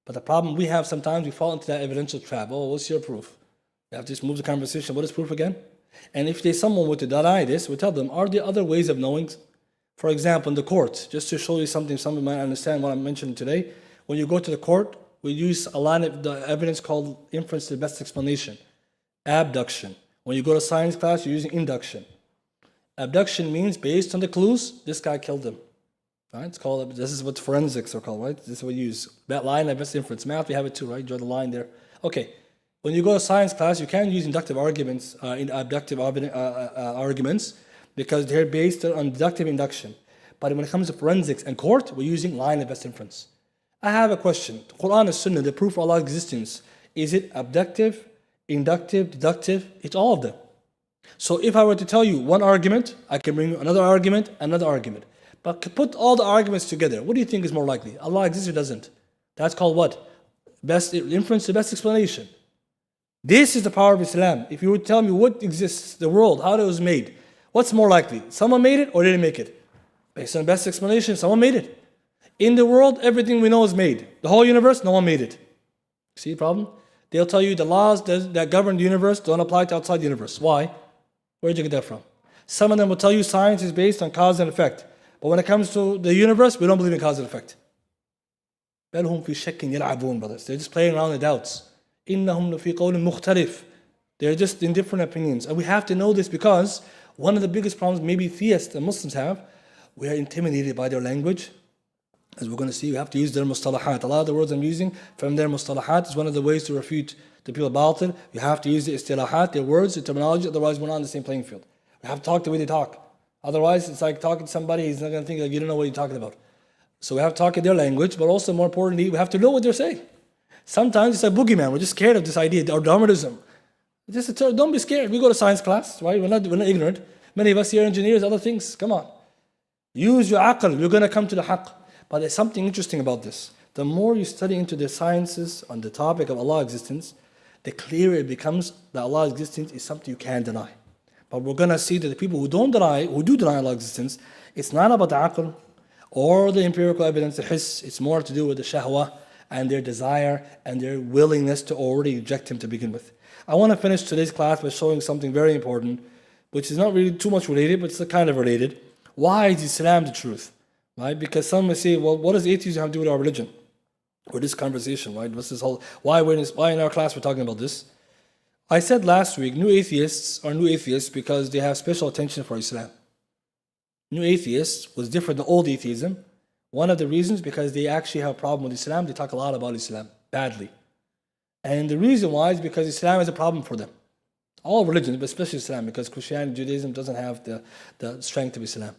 But the problem we have sometimes, we fall into that evidential trap. Oh, what's your proof? You have to just move the conversation. What is proof again? And if someone were to deny this, we tell them, are there other ways of knowing? For example, in the court, just to show you something, someone might understand what I'm mentioning today. When you go to the court, we use a lot of the evidence called inference to the best explanation. Abduction. When you go to science class, you're using induction. Abduction means based on the clues, this guy killed him. Right? It's called, this is what forensics are called, right? This is what we use. That line of best inference. Math, we have it too, right? Draw the line there. Okay. When you go to science class, you can use inductive arguments, arguments, because they're based on deductive induction. But when it comes to forensics and court, we're using line of best inference. I have a question. The Quran and Sunnah, the proof of Allah's existence, is it abductive, inductive, deductive? It's all of them. So if I were to tell you one argument, I can bring you another argument, another argument. But put all the arguments together, what do you think is more likely? Allah exists or doesn't? That's called what? Best inference to best explanation. This is the power of Islam. If you would tell me what exists, the world, how it was made, what's more likely? Someone made it or didn't make it? Based on best explanation, someone made it. In the world, everything we know is made. The whole universe, no one made it. See the problem? They'll tell you the laws that govern the universe don't apply to outside the universe. Why? Where did you get that from? Some of them will tell you science is based on cause and effect. But when it comes to the universe, we don't believe in cause and effect. بَلْهُمْ فِي شَكٍّ يَلْعَبُونَ, brothers. They're just playing around with doubts. إِنَّهُمْ لَفِي قَوْلٍ مُخْتَلِفٍ. They're just in different opinions. And we have to know this because one of the biggest problems maybe theists and Muslims have, we are intimidated by their language. As we're going to see, we have to use their mustalahat. A lot of the words I'm using from their mustalahat is one of the ways to refute the people batil. You have to use the istilahat, their words, the terminology, otherwise we're not on the same playing field. We have to talk the way they talk. Otherwise, it's like talking to somebody, he's not going to think like you don't know what you're talking about. So we have to talk in their language, but also more importantly, we have to know what they're saying. Sometimes it's a boogeyman. We're just scared of this idea, or Darwinism. Don't be scared. We go to science class, right? We're not ignorant. Many of us here are engineers, other things. Come on. Use your aql. You're going to come to the haqq. But there's something interesting about this. The more you study into the sciences on the topic of Allah's existence, the clearer it becomes that Allah's existence is something you can't deny. But we're going to see that the people who do deny Allah's existence, it's not about the aql or the empirical evidence, the hiss. It's more to do with the shahwa and their desire and their willingness to already reject Him to begin with. I want to finish today's class by showing something very important, which is not really too much related, but it's kind of related. Why is Islam the truth? Right? Because some may say, well, what does atheism have to do with our religion? Or this conversation, right? What's this whole, why in our class we're talking about this? I said last week, new atheists are new atheists because they have special attention for Islam. New atheists was different than old atheism. One of the reasons, because they actually have a problem with Islam, they talk a lot about Islam, badly. And the reason why is because Islam is a problem for them. All religions, but especially Islam, because Christianity, Judaism doesn't have the strength of Islam.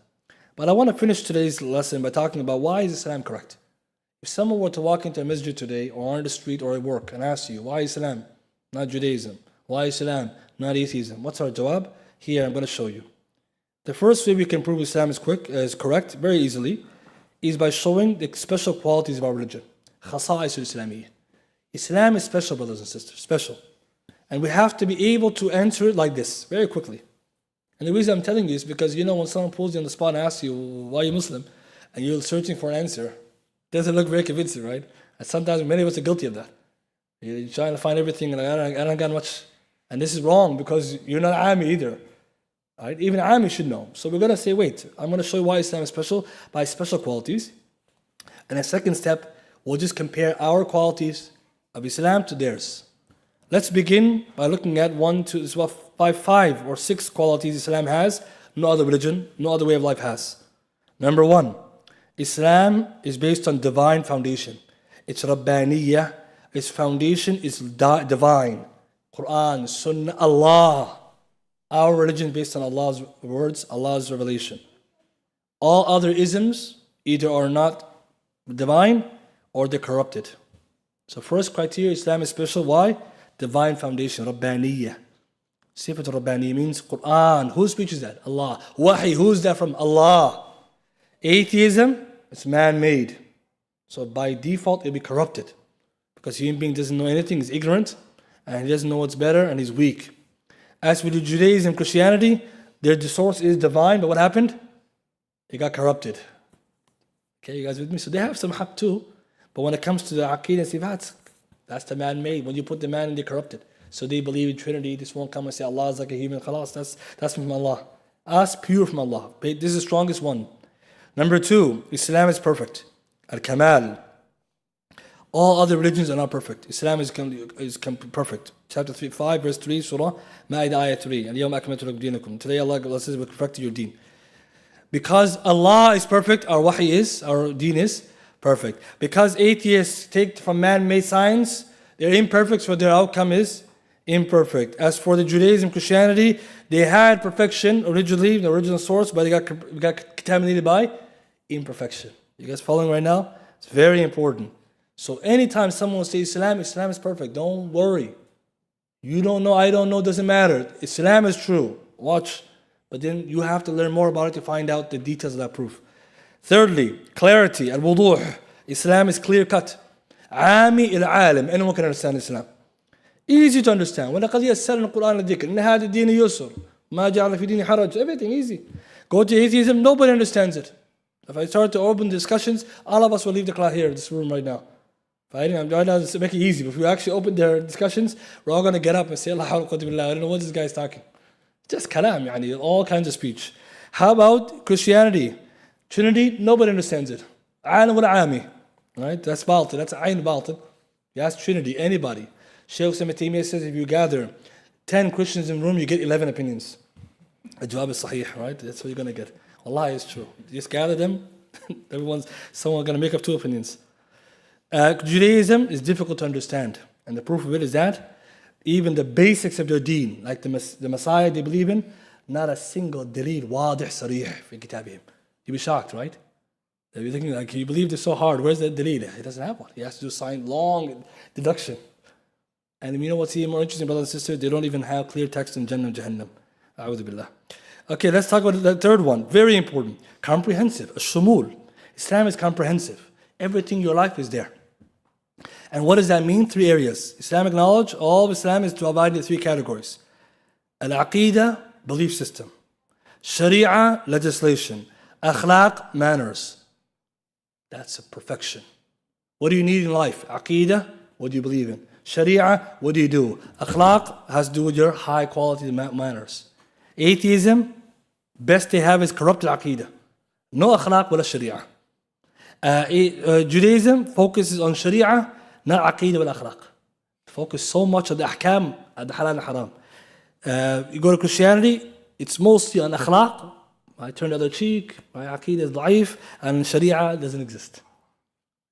But I want to finish today's lesson by talking about why is Islam correct? If someone were to walk into a masjid today, or on the street, or at work, and ask you, why Islam, not Judaism? Why Islam, not atheism? What's our jawab? Here, I'm going to show you. The first way we can prove Islam is correct, very easily, is by showing the special qualities of our religion. Khasa'is al-Islamiyya. Islam is special, brothers and sisters, special. And we have to be able to answer it like this, very quickly. And the reason I'm telling you is because, when someone pulls you on the spot and asks you, why are you Muslim? And you're searching for an answer, it doesn't look very convincing, right? And sometimes many of us are guilty of that. You're trying to find everything, and I don't got much. And this is wrong, because you're not Ami either. Right? Even Ami should know. So we're going to say, wait, I'm going to show you why Islam is special by special qualities. And a second step, we'll just compare our qualities of Islam to theirs. Let's begin by looking at five or six qualities Islam has, no other religion, no other way of life has. Number one, Islam is based on divine foundation. It's Rabbaniyah. Its foundation is divine. Quran, Sunnah, Allah. Our religion is based on Allah's words, Allah's revelation. All other isms either are not divine or they're corrupted. So first criteria, Islam is special. Why? Divine foundation, Rabbaniyah. Sifat Rabbaniyah means Quran. Whose speech is that? Allah. Wahi, who's that from? Allah. Atheism, it's man-made. So by default, it'll be corrupted. Because human being doesn't know anything, he's ignorant, and he doesn't know what's better, and he's weak. As for the Judaism, Christianity, their source is divine, but what happened? It got corrupted. Okay, you guys with me? So they have some haqq too, but when it comes to the aqeedah and sifat, that's the man-made. When you put the man in, they're corrupted. So they believe in Trinity. This won't come and say Allah is like a human. Khalas, that's from Allah. Us, pure from Allah. This is the strongest one. Number two, Islam is perfect. Al-Kamal. All other religions are not perfect. Islam is perfect. Chapter 5, verse 3, Surah Ma'idah, Ayah 3. اليوم أكملت لكم دينكم. Today Allah says we've perfected your deen. Because Allah is perfect, our deen is perfect. Because atheists take from man-made science, they're imperfect, so their outcome is imperfect. As for the Judaism, Christianity, they had perfection originally, the original source, but they got contaminated by imperfection. You guys following right now? It's very important. So anytime someone says Islam is perfect, don't worry. You don't know, I don't know, doesn't matter. Islam is true. Watch. But then you have to learn more about it to find out the details of that proof. Thirdly, clarity, al-wuduh. Islam is clear-cut. عامي العالم. Anyone can understand Islam. Easy to understand. وَلَقَدْ يَسَّرْنَا الْقُرْآنَ لِلذِّكْرِ إِنَّ هَذَا الدِّينَ يُسْرٌ مَا جَعَلَ فِي الدِّينِ حَرَجٌ. Everything easy. Go to atheism, nobody understands it. If I start to open discussions, all of us will leave the class here, this room right now. I'm trying to make it easy. But if we actually open their discussions, we're all going to get up and say, Allah hawla quwwata billah. I don't know what this guy is talking. Just kalam, yani, all kinds of speech. How about Christianity? Trinity, nobody understands it. Alam wal-ami. Right? That's batil. That's ayn batil. You ask Trinity, anybody. Shaykh Taymiyyah says if you gather 10 Christians in a room, you get 11 opinions. Al-jawab is sahih, right? That's what you're going to get. Allah is true. You just gather them, someone's going to make up 2 opinions. Judaism is difficult to understand. And the proof of it is that even the basics of their deen, like the Messiah they believe in, not a single daleel, wadih, sarih, fi kitabihim. You'd be shocked, right? You'd be thinking, like, you believe this so hard, where's the daleel? He doesn't have one. He has to do long deduction. And you know what's even more interesting, brothers and sisters? They don't even have clear text in Jannah and Jahannam. A'udhu billah. Okay, let's talk about the third one. Very important. Comprehensive. Shumul. Islam is comprehensive. Everything in your life is there. And what does that mean? 3 areas. Islamic knowledge, all of Islam is divided into 3 categories. Al-Aqidah, belief system. Sharia, legislation. Akhlaq, manners. That's a perfection. What do you need in life? Aqidah, what do you believe in? Sharia, what do you do? Akhlaq has to do with your high quality manners. Atheism, best they have is corrupted aqidah. No akhlaq wala sharia. Judaism focuses on sharia, not aqidah wal akhlaq. Focus so much on the ahkam, the halal and haram. You go to Christianity, it's mostly on akhlaq. I turn the other cheek, my aqidah is da'if, and sharia doesn't exist.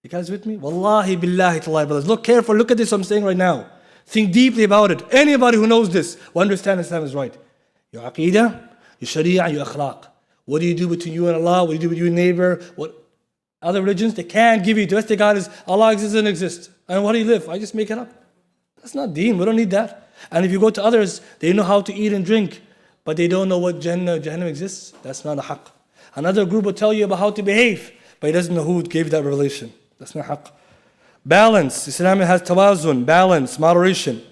You guys with me? Wallahi billahi tallahi brothers. Look careful, look at this I'm saying right now. Think deeply about it. Anybody who knows this will understand Islam is right. Your aqidah, your sharia, your akhlaq. What do you do between you and Allah? What do you do with your neighbor? What other religions, they can't give you. The best they got is Allah exists and exists. And what do you live? I just make it up. That's not deen. We don't need that. And if you go to others, they know how to eat and drink, but they don't know what Jannah exists. That's not a haqq. Another group will tell you about how to behave, but he doesn't know who gave that revelation. That's not haqq. Balance. Islam has tawazun, balance, moderation.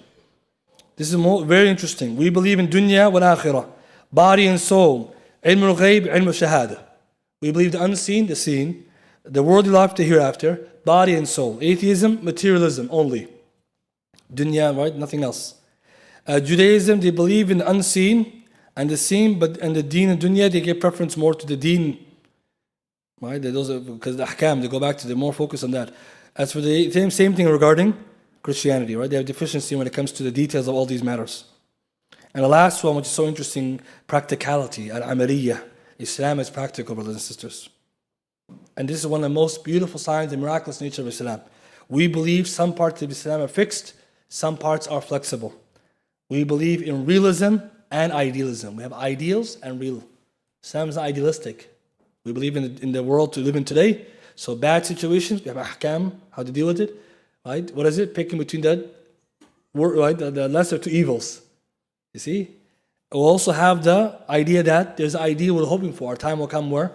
This is very interesting. We believe in dunya wal akhirah, body and soul, ilm al-ghayb, ilm al-shahada. We believe the unseen, the seen, the worldly life, the hereafter, body and soul. Atheism, materialism only. Dunya, right? Nothing else. Judaism, they believe in the unseen And the same, but in the deen and dunya, they give preference more to the deen. Right? Because the ahkam, they go back to, they're more focused on that. As for the same thing regarding Christianity, right? They have deficiency when it comes to the details of all these matters. And the last one, which is so interesting, practicality, al-amaliyah. Islam is practical, brothers and sisters. And this is one of the most beautiful signs, the miraculous nature of Islam. We believe some parts of Islam are fixed, some parts are flexible. We believe in realism and idealism. We have ideals and real. Islam is not idealistic. We believe in the world to live in today. So bad situations, we have ahkam, how to deal with it. Right? What is it? Picking between the lesser two evils. You see? We also have the idea that there's an ideal we're hoping for. Our time will come where,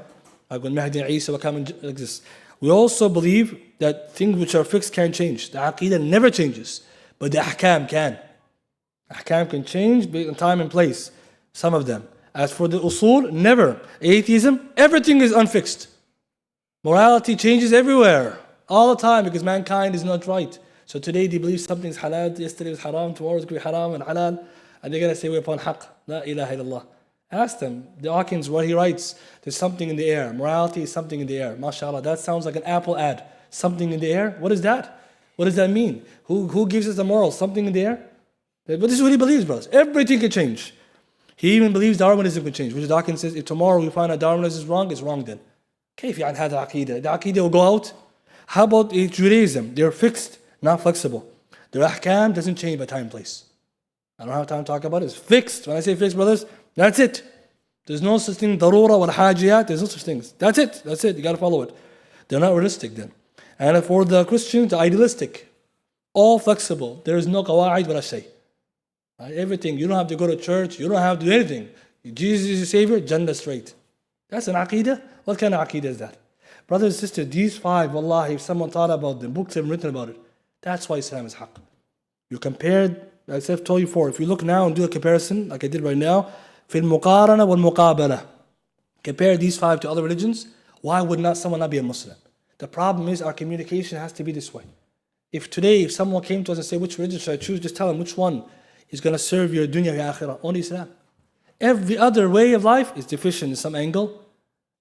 like when Mahdi and Isa will come and exist. We also believe that things which are fixed can change. The aqidah never changes, but the ahkam can. Ahkam can change based on time and place, some of them. As for the usul, never. Atheism, everything is unfixed. Morality changes everywhere, all the time, because mankind is not right. So today they believe something is halal, yesterday was haram, tomorrow it's going to be haram and halal, and they're going to say we're upon haqq, la ilaha illallah. Ask them, the Hawkins, what he writes, there's something in the air. Morality is something in the air. MashaAllah, that sounds like an Apple ad. Something in the air? What is that? What does that mean? Who gives us the morals? Something in the air? But this is what he believes, brothers. Everything can change. He even believes Darwinism can change, which Dawkins says, if tomorrow we find out Darwinism is wrong, it's wrong then. كيف يعني هذا عقيدة? The aqidah will go out. How about Judaism? They're fixed, not flexible. Their ahkam doesn't change by time and place. I don't have time to talk about it. It's fixed. When I say fixed, brothers, that's it. There's no such thing, darura wal hajiyat, there's no such things. That's it. That's it. You got to follow it. They're not realistic then. And for the Christians, they're idealistic. All flexible. There is no qawaid wala shay. Everything. You don't have to go to church. You don't have to do anything. Jesus is your Savior, Jannah straight. That's an aqidah. What kind of aqidah is that? Brothers and sisters, these five, wallahi, if someone thought about them, books have written about it. That's why Islam is haqq. You compared, as I've told you before, if you look now and do a comparison, like I did right now, في المقارنة والمقابلة. Compare these five to other religions. Why would not someone not be a Muslim? The problem is our communication has to be this way. If today, if someone came to us and said, which religion should I choose? Just tell them which one is going to serve your dunya wa akhirah. Only Islam. Every other way of life is deficient in some angle.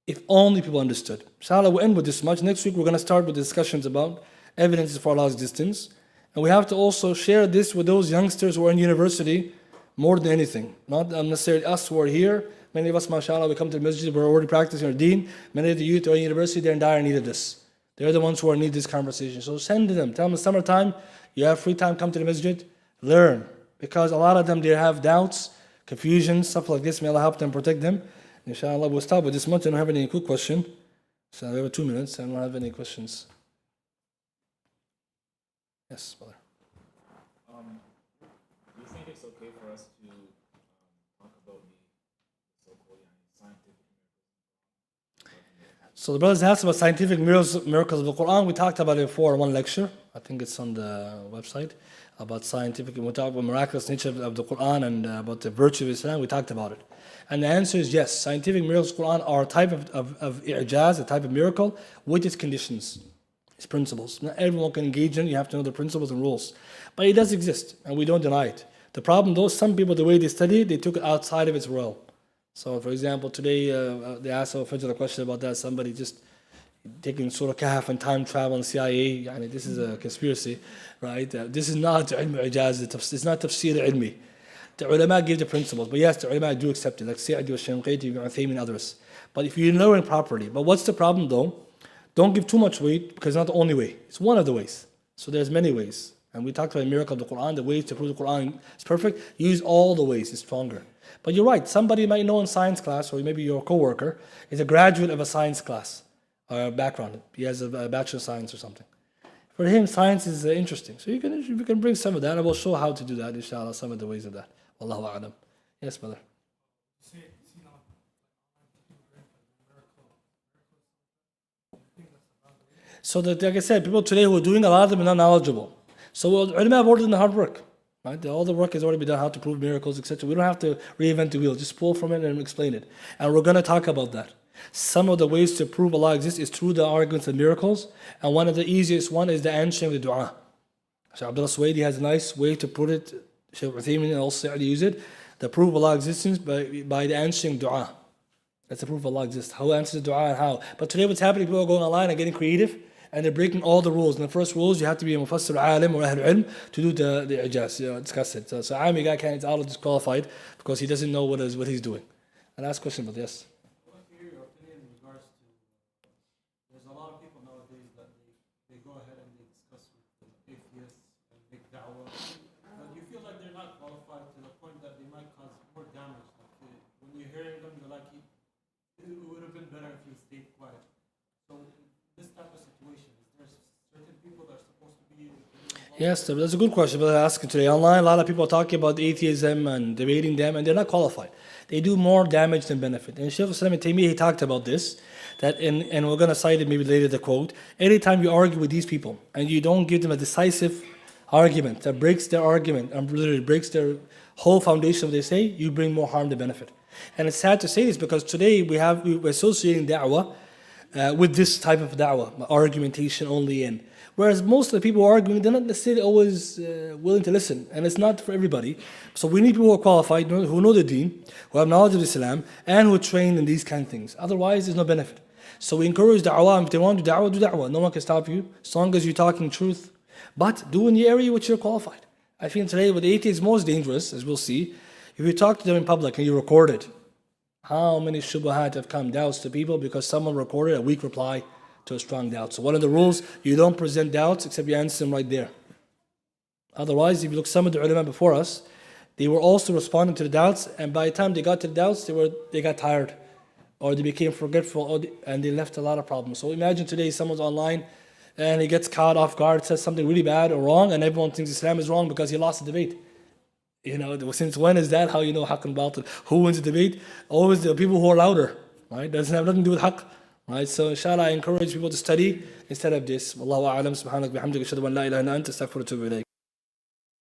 If only people understood. Inshallah, we'll end with this much. Next week, we're going to start with discussions about evidences for Allah's existence. And we have to also share this with those youngsters who are in university more than anything. Not necessarily us who are here. Many of us, mashallah, we come to the masjid, we're already practicing our deen. Many of the youth are in university, they're in dire need of this. They're the ones who are in need of this conversation. So send to them. Tell them in summertime, you have free time, come to the masjid, learn. Because a lot of them, they have doubts, confusion, stuff like this. May Allah help them, protect them. Inshallah, we'll stop with this much. I don't have any quick question. So we have 2 minutes. I don't have any questions. Yes, brother. Do you think it's okay for us to talk about the so-called scientific miracles? So the brothers asked about scientific miracles of the Quran. We talked about it before in one lecture. I think it's on the website. About scientific, we talked about miraculous nature of the Quran and about the virtue of Islam. We talked about it. And the answer is yes. Scientific miracles of the Quran are a type of i'jaz, a type of miracle with its conditions, its principles. Not everyone can engage in it. You have to know the principles and rules. But it does exist, and we don't deny it. The problem, though, some people, the way they study it, they took it outside of its realm. So, for example, today they asked a question about that. Somebody just taking Surah Kahf and time travel and CIA. This is a conspiracy, right? This is not ilm i'jaz. It's not tafsir ilmi. The ulama give the principles, but yes, the ulama do accept it, like Sa'di wa Shanqiti, Ibn Uthaymin and others. But if you learn it properly, but what's the problem though? Don't give too much weight, because it's not the only way. It's one of the ways. So there's many ways. And we talked about the miracle of the Quran, the ways to prove the Quran is perfect. Use all the ways, it's stronger. But you're right, somebody might know in science class, or maybe your coworker, is a graduate of a science class, or background. He has a bachelor of science or something. For him, science is interesting. So you can bring some of that, and we'll show how to do that, inshallah, some of the ways of that. Wallahu a'lam. Yes, brother. So that, like I said, people today who are doing, a lot of them are not knowledgeable. So ulama have already done the hard work. Right? All the work has already been done, how to prove miracles, etc. We don't have to reinvent the wheel. Just pull from it and explain it. And we're going to talk about that. Some of the ways to prove Allah exists is through the arguments of miracles. And one of the easiest one is the answering of the dua. So Abdul Suwaidi has a nice way to put it. Shaykh Uthaymin and al-Sa'di use it. The proof of Allah's existence by the answering dua. That's the proof of Allah exists. Who answers the dua and how. But today what's happening, people are going online and getting creative, and they're breaking all the rules. And the first rules, you have to be a mufassir alim or ahl ilm to do the ijaz, discuss it. So Ami guy can't, it's out disqualified because he doesn't know what he's doing. And last question, but yes. I want to hear your opinion in regards to, there's a lot of people nowadays that they go ahead and they discuss with the atheists and make da'wah. But you feel like they're not qualified to the point that they might cause more damage. Like when you're hearing them, you're like, it would have been better if you stayed quiet. So this type of situation, is there certain people that are supposed to be involved? Yes, that's a good question. But I'm asking today online, a lot of people are talking about atheism and debating them, and they're not qualified. They do more damage than benefit. And Shaykh Islam Taymiyyah, he talked about this, that and we're going to cite it maybe later, the quote, anytime you argue with these people and you don't give them a decisive argument that breaks their argument and literally breaks their whole foundation of what they say, you bring more harm than benefit. And it's sad to say this because today we're associating da'wah with this type of da'wah, argumentation only in. Whereas most of the people arguing, they're not necessarily always willing to listen, and it's not for everybody. So we need people who are qualified, who know the deen, who have knowledge of Islam, and who are trained in these kind of things. Otherwise, there's no benefit. So we encourage da'wah. If they want to do da'wah, do da'wah. No one can stop you, as long as you're talking truth. But do in the area which you're qualified. I think today what the atheist is most dangerous, as we'll see, if you talk to them in public and you record it, how many shubuhat have come, doubts to people because someone recorded a weak reply to a strong doubt. So one of the rules, you don't present doubts except you answer them right there. Otherwise, if you look some of the ulama before us, they were also responding to the doubts, and by the time they got to the doubts, they got tired, or they became forgetful, and they left a lot of problems. So imagine today someone's online and he gets caught off guard, says something really bad or wrong, and everyone thinks Islam is wrong because he lost the debate. Since when is that? How you know haqq and batil? Who wins the debate? Always the people who are louder, right? Doesn't have nothing to do with haqq. Right, so inshallah I encourage people to study instead of this. Wallahu a'lam, subhanak bihamdika, ashhadu an la ilaha illa anta, astaghfiruka wa atubu ilayk.